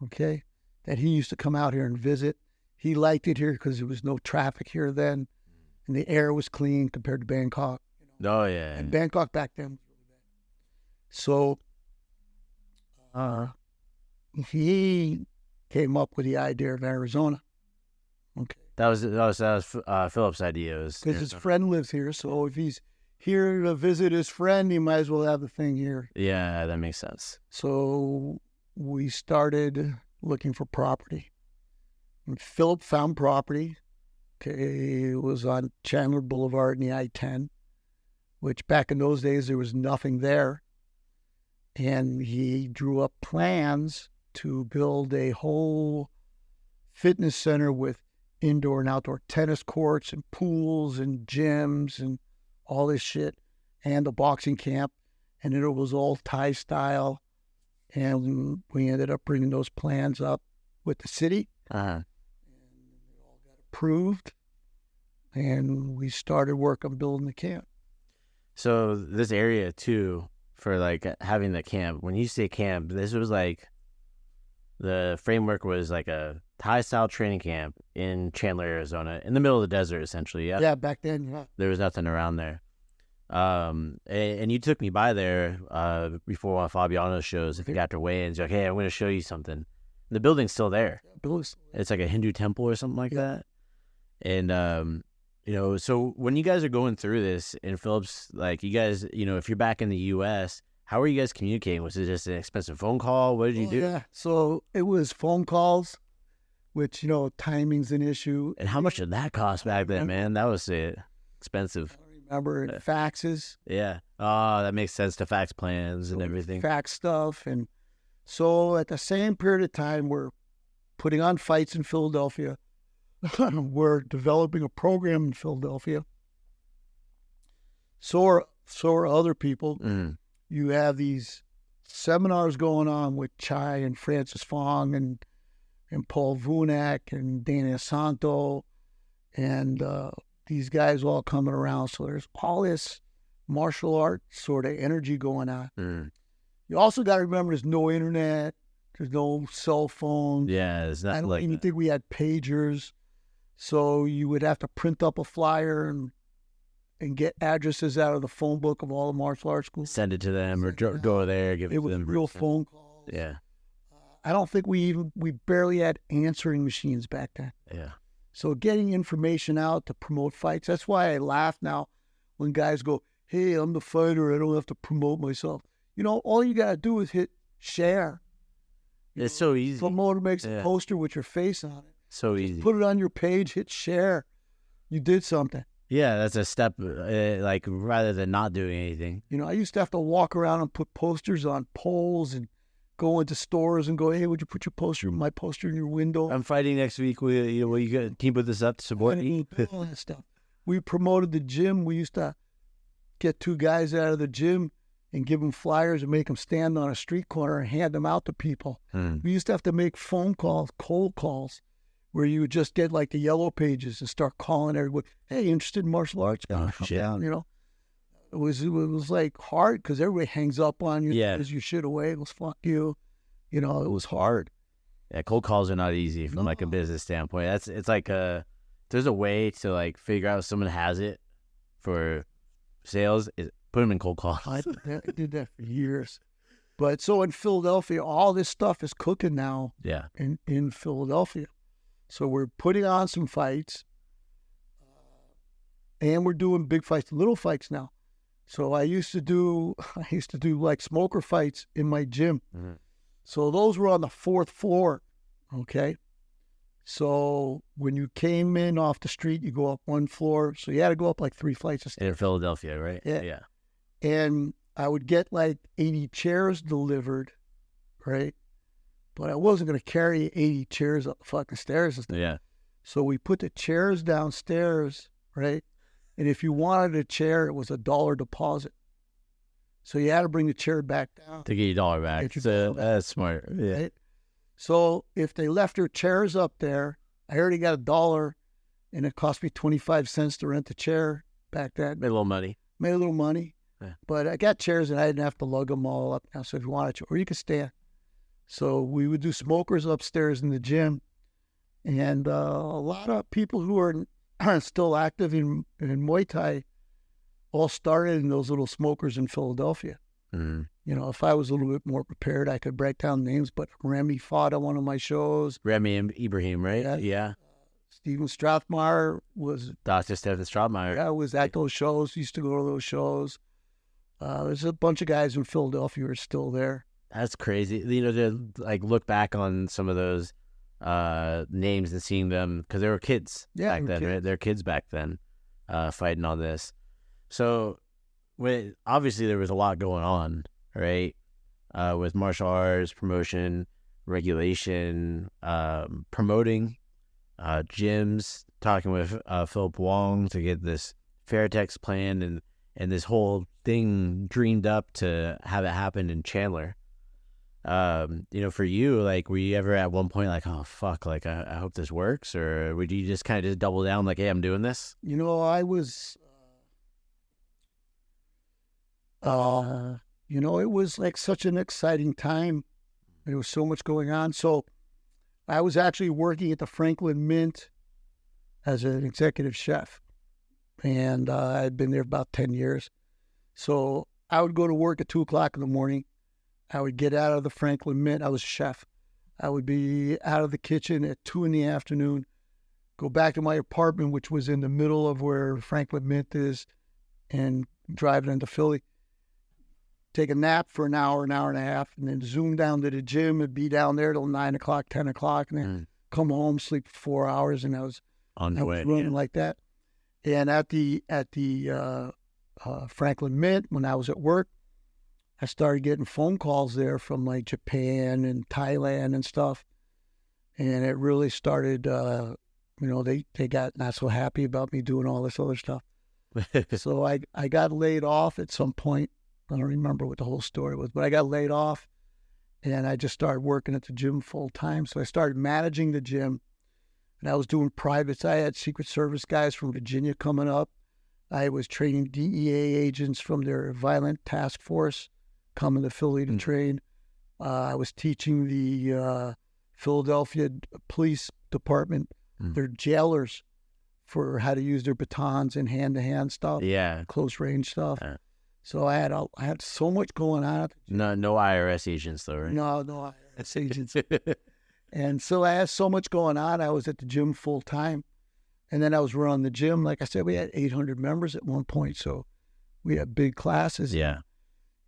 okay, that he used to come out here and visit. He liked it here because there was no traffic here then, and the air was clean compared to Bangkok. Oh, yeah. And Bangkok back then was really bad. So he came up with the idea of Arizona. Okay. That was Philip's idea. Because his friend lives here, so if here to visit his friend, he might as well have the thing here. Yeah, that makes sense. So we started looking for property. And Philip found property. Okay, it was on Chandler Boulevard in the I-10, which back in those days there was nothing there. And he drew up plans to build a whole fitness center with indoor and outdoor tennis courts and pools and gyms and all this shit, and a boxing camp. And it was all Thai style. And we ended up bringing those plans up with the city. Uh-huh. Approved, and we started work on building the camp. So this area too, for like having the camp, when you say camp, this was like the framework was like a Thai style training camp in Chandler, Arizona, in the middle of the desert essentially. Yeah, back then, yeah. There was nothing around there. And you took me by there before one of Fabiano's shows. I think after weigh-ins, you're like, hey, I'm going to show you something. And the building's still there. It's like a Hindu temple or something like that. And, so when you guys are going through this in Phillips, like you guys, if you're back in the U.S., how are you guys communicating? Was it just an expensive phone call? What did you do? Yeah, so it was phone calls, which, timing's an issue. And how much did that cost back then, man? That was expensive. I remember faxes. Yeah. Oh, that makes sense to fax plans and everything. Fax stuff. And so at the same period of time, we're putting on fights in Philadelphia. We're developing a program in Philadelphia. So are other people. Mm. You have these seminars going on with Chai and Francis Fong and Paul Vunak and Dana Santo and these guys all coming around. So there's all this martial art sort of energy going on. Mm. You also got to remember there's no internet. There's no cell phone. Yeah, it's not I don't like even think we had pagers. So you would have to print up a flyer and get addresses out of the phone book of all the martial arts schools. Send it to them or go there, give it to them. It was real phone calls. Yeah. I don't think we barely had answering machines back then. Yeah. So getting information out to promote fights, that's why I laugh now when guys go, hey, I'm the fighter, I don't have to promote myself. All you got to do is hit share. It's so easy. Promoter makes a poster with your face on it. So easy. Put it on your page, hit share. You did something. Yeah, that's a step, rather than not doing anything. I used to have to walk around and put posters on poles and go into stores and go, hey, would you put my poster in your window? I'm fighting next week. Can you put this up to support me? All that stuff. We promoted the gym. We used to get two guys out of the gym and give them flyers and make them stand on a street corner and hand them out to people. We used to have to make phone calls, cold calls, where you would just get like the yellow pages and start calling everyone, hey, interested in martial arts? Oh, shit. It was like hard because everybody hangs up on you. Yeah. Because you shit away. It was fuck you. It was hard. Yeah, cold calls are not easy from like a business standpoint. It's like there's a way to like figure out if someone has it for sales. Put them in cold calls. I did that for years. But so in Philadelphia, all this stuff is cooking now. Yeah. In Philadelphia. So we're putting on some fights, and we're doing big fights, little fights now. So I used to do like smoker fights in my gym. Mm-hmm. So those were on the 4th floor, okay? So when you came in off the street, you go up one floor. So you had to go up like 3 flights of stairs. In Philadelphia, right? Yeah. And I would get like 80 chairs delivered, right? But I wasn't going to carry 80 chairs up the fucking stairs. Yeah. So we put the chairs downstairs, right? And if you wanted a chair, it was $1 deposit. So you had to bring the chair back down. To get your dollar back. That's smart. Yeah. Right? So if they left their chairs up there, I already got $1, and it cost me 25 cents to rent the chair back then. Made a little money. Yeah. But I got chairs, and I didn't have to lug them all up now. So if you wanted to, or you could stand. So we would do smokers upstairs in the gym. And a lot of people who are still active in Muay Thai all started in those little smokers in Philadelphia. Mm-hmm. If I was a little bit more prepared, I could break down names. But Remy fought on one of my shows. Remy and Ibrahim, right? Yeah. Steven Strathmeyer was... Dr. Stephen Strathmeyer. Yeah, was at those shows. Used to go to those shows. There's a bunch of guys in Philadelphia who are still there. That's crazy. To like look back on some of those names and seeing them, because they were kids back then, right? They're kids back then fighting on this. So obviously there was a lot going on, right? With martial arts, promotion, regulation, promoting, gyms, talking with Philip Wong to get this Fairtex plan and this whole thing dreamed up to have it happen in Chandler. For you, like, were you ever at one point like, oh, fuck, like, I hope this works? Or would you just kind of just double down like, hey, I'm doing this? I was, it was like such an exciting time. There was so much going on. So I was actually working at the Franklin Mint as an executive chef. And I'd been there about 10 years. So I would go to work at 2 o'clock in the morning. I would get out of the Franklin Mint. I was a chef. I would be out of the kitchen at 2 in the afternoon, go back to my apartment, which was in the middle of where Franklin Mint is, and drive into Philly. Take a nap for an hour and a half, and then zoom down to the gym and be down there till 9 o'clock, 10 o'clock, and then come home, sleep for 4 hours, and I was running like that. And at the Franklin Mint, when I was at work, I started getting phone calls there from like Japan and Thailand and stuff. And it really started, they got not so happy about me doing all this other stuff. So I got laid off at some point. I don't remember what the whole story was, but I got laid off and I just started working at the gym full time. So I started managing the gym and I was doing privates. I had Secret Service guys from Virginia coming up. I was training DEA agents from their violent task force coming to Philly to train. I was teaching the Philadelphia Police Department, their jailers, for how to use their batons and hand-to-hand stuff, close range stuff. So I had so much going on. No IRS agents though, right? No IRS agents. And so I had so much going on. I was at the gym full time, and then I was running the gym. Like I said, we had 800 members at one point, so we had big classes. Yeah.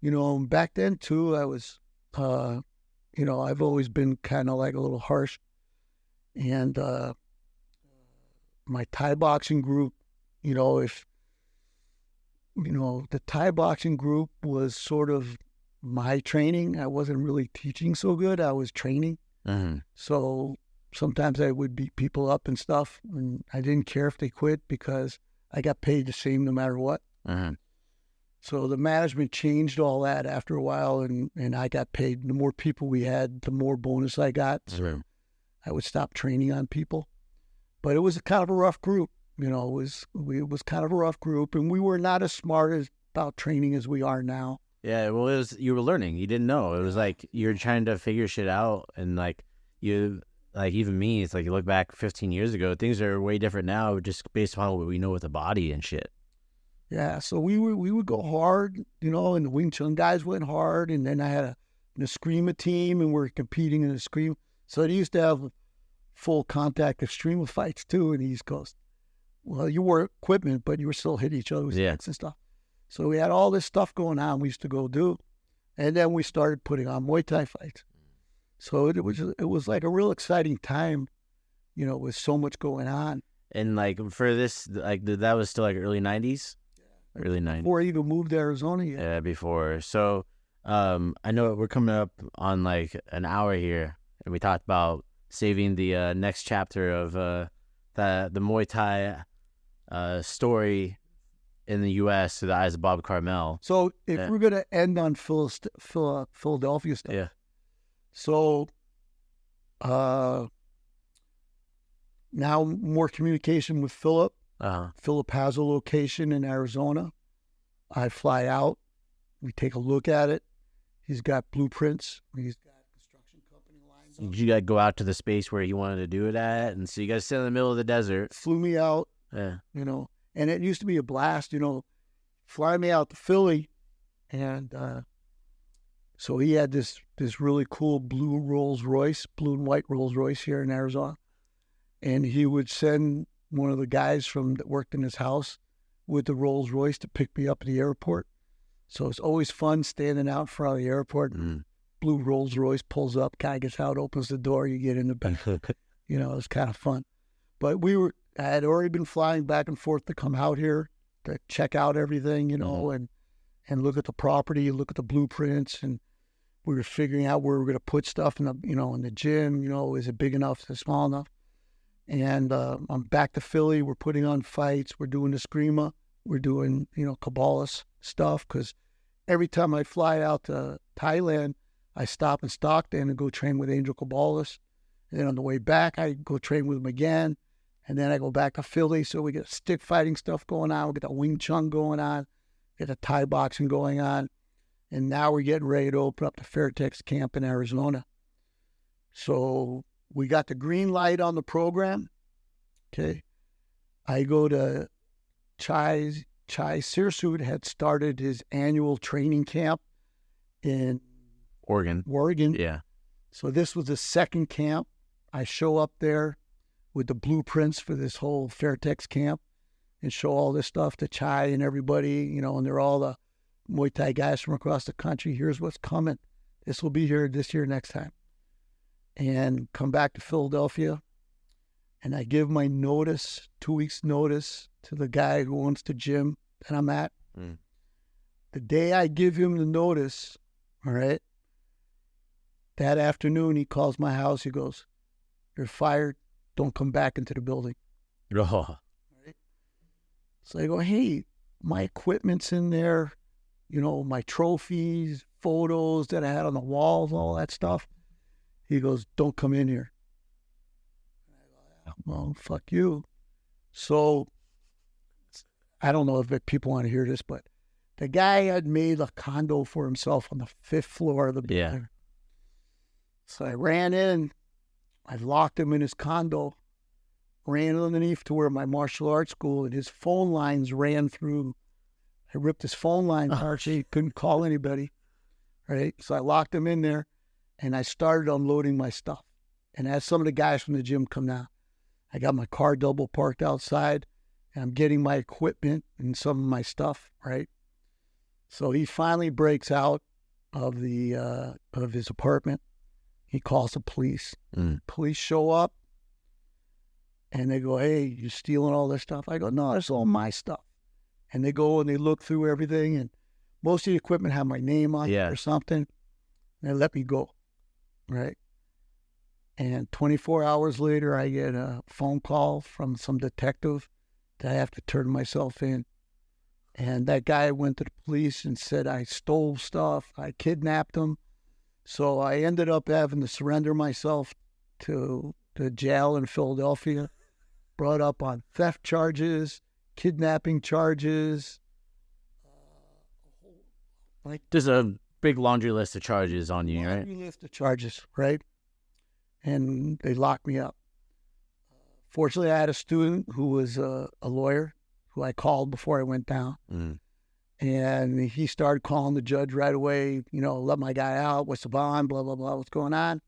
Back then too, I was, I've always been kind of like a little harsh, and my Thai boxing group, the Thai boxing group was sort of my training. I wasn't really teaching so good. I was training. Mm-hmm. So sometimes I would beat people up and stuff, and I didn't care if they quit because I got paid the same no matter what. Mm-hmm. So the management changed all that after a while, and I got paid. The more people we had, the more bonus I got. So I would stop training on people. But it was kind of a rough group. It was kind of a rough group, and we were not as smart about training as we are now. Yeah, well, you were learning. You didn't know. It was like you're trying to figure shit out, and even me, it's like you look back 15 years ago, things are way different now, just based upon what we know with the body and shit. Yeah, so we would go hard, and the Wing Chun guys went hard, and then I had an Eskrima team, and we're competing in Eskrima. So they used to have full contact Eskrima fights too in the East Coast. Well, you wore equipment, but you were still hitting each other with sticks and stuff. So we had all this stuff going on we used to go do. And then we started putting on Muay Thai fights. So it was like a real exciting time, with so much going on. And like for this, like that was still like early 90s? Yeah. Early 90s. Before I even moved to Arizona yet. Yeah, before. So I know we're coming up on like an hour here, and we talked about saving the next chapter of the Muay Thai story in the U.S. through the eyes of Bob Karmel. So if we're going to end on Philadelphia stuff. Yeah. So now more communication with Philip. Philip has a location in Arizona. I fly out. We take a look at it. He's got blueprints. He's got construction company lines up. You got to go out to the space where he wanted to do it at. And so you guys sit in the middle of the desert. Flew me out. Yeah. And it used to be a blast, fly me out to Philly. And so he had this really cool blue and white Rolls Royce here in Arizona. and he would send one of the guys that worked in his house with the Rolls Royce to pick me up at the airport. So it's always fun standing out in front of the airport. Blue Rolls Royce pulls up, guy gets out, opens the door, you get in the back. You know, it's kind of fun. But I had already been flying back and forth to come out here to check out everything, you know, and look at the property, look at the blueprints, and we were figuring out where we were going to put stuff in the gym, you know, is it big enough, is it small enough? And I'm back to Philly. We're putting on fights. We're doing the Eskrima. We're doing, you know, Cabalas stuff, because every time I fly out to Thailand, I stop in Stockton and go train with Angel Cabalas. And then on the way back, I go train with him again. And then I go back to Philly. So we get stick fighting stuff going on. We get the Wing Chun going on. Get the Thai boxing going on. And now we're getting ready to open up the Fairtex camp in Arizona. So we got the green light on the program. Okay. I go to Chai Sirsud had started his annual training camp in Oregon. Yeah. So this was the second camp. I show up there with the blueprints for this whole Fairtex camp and show all this stuff to Chai and everybody, you know, and they're all the Muay Thai guys from across the country. Here's what's coming. This will be here this year, next time. And come back to Philadelphia. And I give my notice, 2 weeks notice, to the guy who owns the gym that I'm at. The day I give him the notice, all right, that afternoon he calls my house. He goes, "You're fired. Don't come back into the building." Oh. Right? So I go, "Hey, my equipment's in there, you know, my trophies, photos that I had on the walls, all that stuff." He goes, "Don't come in here." I go, "Well, fuck you." So I don't know if people want to hear this, but the guy had made a condo for himself on the 5th floor of the building. Yeah. So I ran in, I locked him in his condo, ran underneath to where my martial arts school, and his phone lines ran through. I ripped his phone line apart so he couldn't call anybody, right? So I locked him in there, and I started unloading my stuff. And as some of the guys from the gym come down, I got my car double parked outside, and I'm getting my equipment and some of my stuff, right? So he finally breaks out of his apartment. He calls the police. Police show up, and they go, "Hey, you stealing all this stuff?" I go, "No, it's all my stuff." And they go and they look through everything, and most of the equipment had my name on it or something. And they let me go, right? And 24 hours later, I get a phone call from some detective that I have to turn myself in. And that guy went to the police and said I stole stuff, I kidnapped him. So I ended up having to surrender myself to the jail in Philadelphia, brought up on theft charges, kidnapping charges. There's a big laundry list of charges on you, right? Laundry list of charges, right? And they locked me up. Fortunately, I had a student who was a lawyer who I called before I went down. And he started calling the judge right away, you know, let my guy out, what's the bond, blah, blah, blah, what's going on.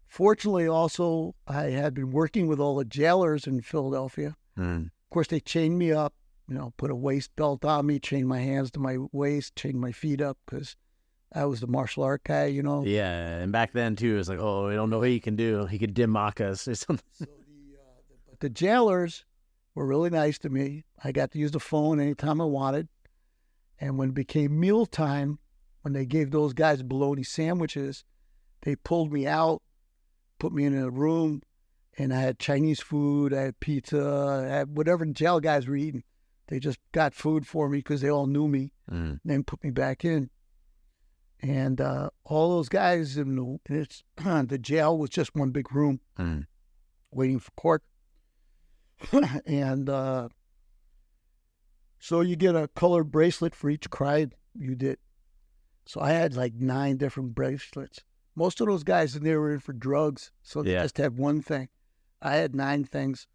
Fortunately, also, I had been working with all the jailers in Philadelphia. Of course, they chained me up, you know, put a waist belt on me, chained my hands to my waist, chained my feet up because I was the martial art guy, you know. Yeah, and back then, too, it was like, oh, we don't know what he can do. He could dim mock us or something. So the jailers were really nice to me. I got to use the phone anytime I wanted. And when it became mealtime, when they gave those guys bologna sandwiches, they pulled me out, put me in a room, and I had Chinese food, I had pizza, I had whatever the jail guys were eating. They just got food for me because they all knew me, and then put me back in. And all those guys in the jail was just one big room waiting for court. And so you get a colored bracelet for each crime you did. So I had like 9 different bracelets. Most of those guys in there were in for drugs, so they just had one thing. I had 9 things.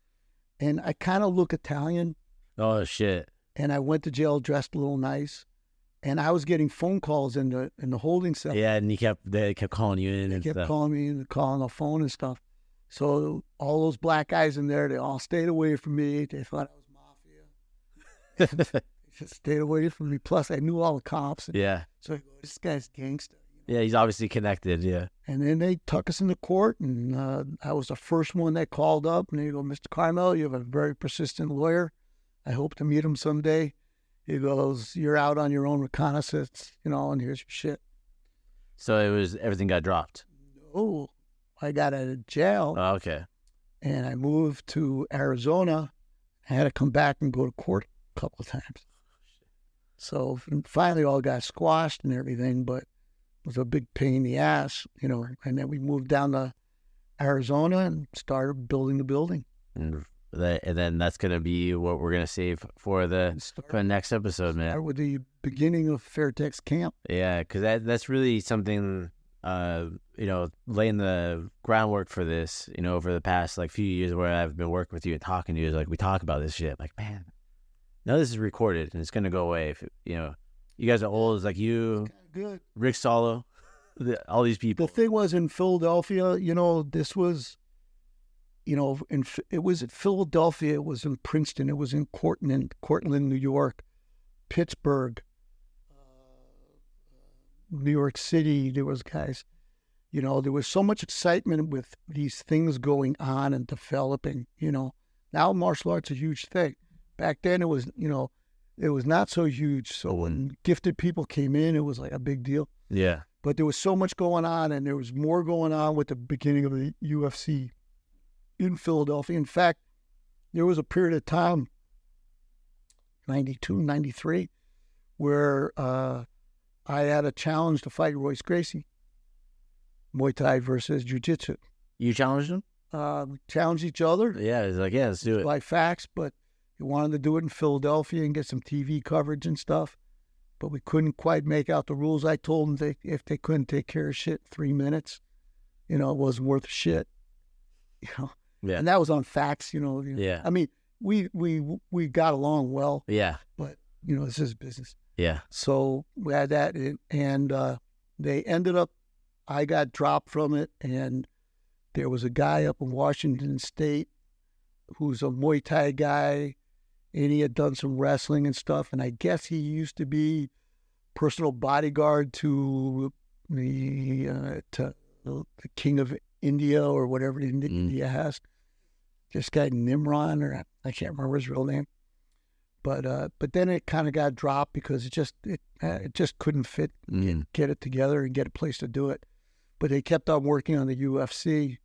And I kind of look Italian. Oh, shit. And I went to jail dressed a little nice. And I was getting phone calls in the holding cell. Yeah, and they kept calling you in. They kept calling me and calling the phone and stuff. So all those black guys in there, they all stayed away from me. They thought I was mafia. They just stayed away from me. Plus, I knew all the cops. Yeah. So I go, this guy's gangster. Yeah, he's obviously connected, yeah. And then they took us into court, and I was the first one that called up, and they go, Mr. Karmel, you have a very persistent lawyer. I hope to meet him someday. He goes, you're out on your own reconnaissance, and here's your shit. So everything got dropped? No, I got out of jail. Oh, okay. And I moved to Arizona. I had to come back and go to court a couple of times. So finally all got squashed and everything, but it was a big pain in the ass, and then we moved down to Arizona and started building the building. And then that's going to be what we're going to save for the next episode, man. Start with the beginning of Fairtex camp. Yeah, because that's really something, laying the groundwork for this, over the past few years where I've been working with you and talking to you, is we talk about this shit. Like, man, now this is recorded and it's going to go away. If, you guys are old, it's you, good. Rick Solo, all these people. The thing was in Philadelphia, this was, it was at Philadelphia, it was in Princeton, it was in Cortland, New York, Pittsburgh, New York City. There was guys, there was so much excitement with these things going on and developing, Now martial arts is a huge thing. Back then it was, it was not so huge. So when gifted people came in, it was like a big deal. Yeah. But there was so much going on, and there was more going on with the beginning of the UFC in Philadelphia. In fact, there was a period of time, 92, 93, where I had a challenge to fight Royce Gracie, Muay Thai versus Jiu-Jitsu. You challenged him? We challenged each other. Yeah, he's like, yeah, let's do it. By fax, but he wanted to do it in Philadelphia and get some TV coverage and stuff. But we couldn't quite make out the rules. I told them if they couldn't take care of shit in 3 minutes, it wasn't worth a shit. Yeah. And that was on fax, Yeah. I mean, we got along well. Yeah. But, this is business. Yeah. So we had that, and they ended up, I got dropped from it, and there was a guy up in Washington State who's a Muay Thai guy, and he had done some wrestling and stuff, and I guess he used to be personal bodyguard to the king of India or whatever India has. This guy Nimron, or I can't remember his real name, but then it kind of got dropped because it just couldn't fit, get it together and get a place to do it. But they kept on working on the UFC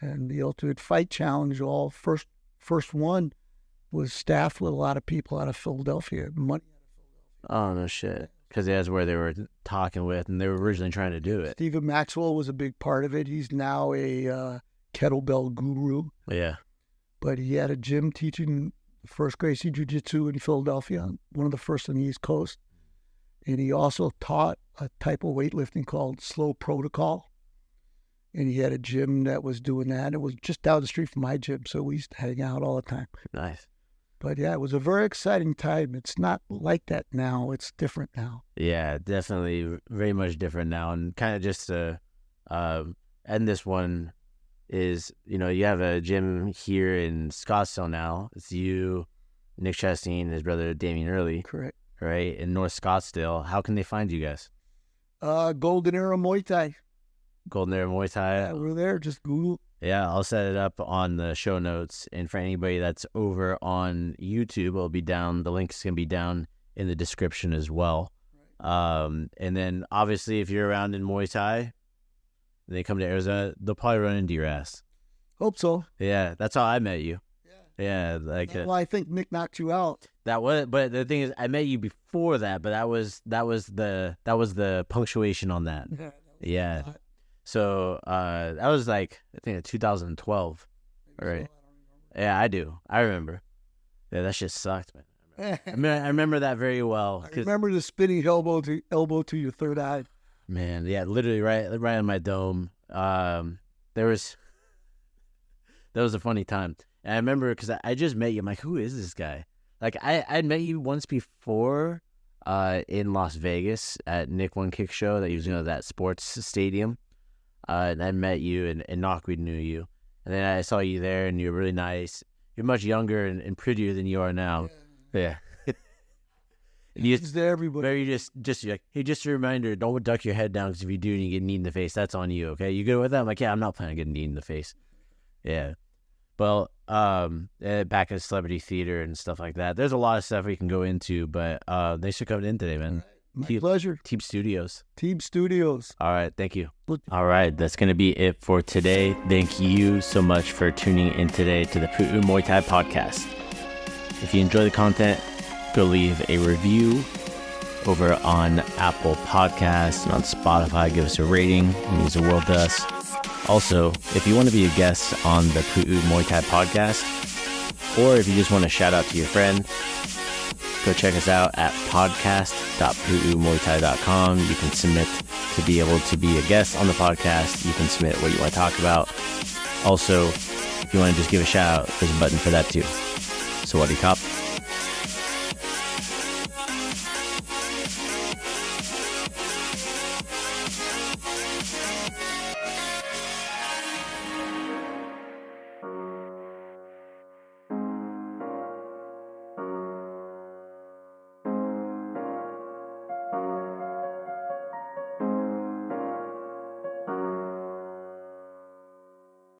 and the Ultimate Fight Challenge. All first one was staffed with a lot of people out of Philadelphia. Money out of Philadelphia. Oh, no shit. Because that's where they were talking with, and they were originally trying to do it. Stephen Maxwell was a big part of it. He's now a kettlebell guru. Yeah. But he had a gym teaching first Gracie Jiu-Jitsu in Philadelphia, one of the first on the East Coast. And he also taught a type of weightlifting called slow protocol. And he had a gym that was doing that. It was just down the street from my gym, so we used to hang out all the time. Nice. But yeah, it was a very exciting time. It's not like that now. It's different now. Yeah, definitely very much different now. And kind of just to end this one is, you have a gym here in Scottsdale now. It's you, Nick Chastain, his brother Damian Early. Correct. Right, in North Scottsdale. How can they find you guys? Golden Era Muay Thai. Golden Era Muay Thai. Yeah, we're there. Just Google. Yeah, I'll set it up on the show notes. And for anybody that's over on YouTube, it'll be down. The link's going to be down in the description as well. Right. And then, obviously, if you're around in Muay Thai, and they come to Arizona, they'll probably run into your ass. Hope so. Yeah, that's how I met you. Yeah, well, I think Nick knocked you out. But the thing is, I met you before that, but that was the punctuation on that. Yeah. So that was I think 2012. Right. Yeah, I do. I remember. Yeah, that shit sucked, man. I remember that very well. I remember the spinning elbow to your third eye. Man, yeah, literally right on my dome. That was a funny time. And I remember because I just met you. I'm like, who is this guy? I'd met you once before in Las Vegas at Nick One Kick Show that he was, that sports stadium. And I met you, and Knockweed knew you. And then I saw you there, and you're really nice. You're much younger and prettier than you are now. Yeah. It's to everybody. Very just like, hey, just a reminder, don't duck your head down, because if you do and you get kneed in the face, that's on you, okay? You good with that? I'm like, yeah, I'm not planning on getting kneed in the face. Yeah. Well, back at Celebrity Theater and stuff like that. There's a lot of stuff we can go into, but thanks for coming in today, man. My pleasure. Teep Studios. Teep Studios. All right, thank you. All right, that's going to be it for today. Thank you so much for tuning in today to the Pu'u Muay Thai Podcast. If you enjoy the content, go leave a review over on Apple Podcasts and on Spotify. Give us a rating. It means the world to us. Also, if you want to be a guest on the Pu'u Muay Thai Podcast, or if you just want to shout out to your friend, go check us out at podcast.pu'umuaythai.com. You can submit to be able to be a guest on the podcast. You can submit what you want to talk about. Also, if you want to just give a shout out, there's a button for that too. Sawadee Kop.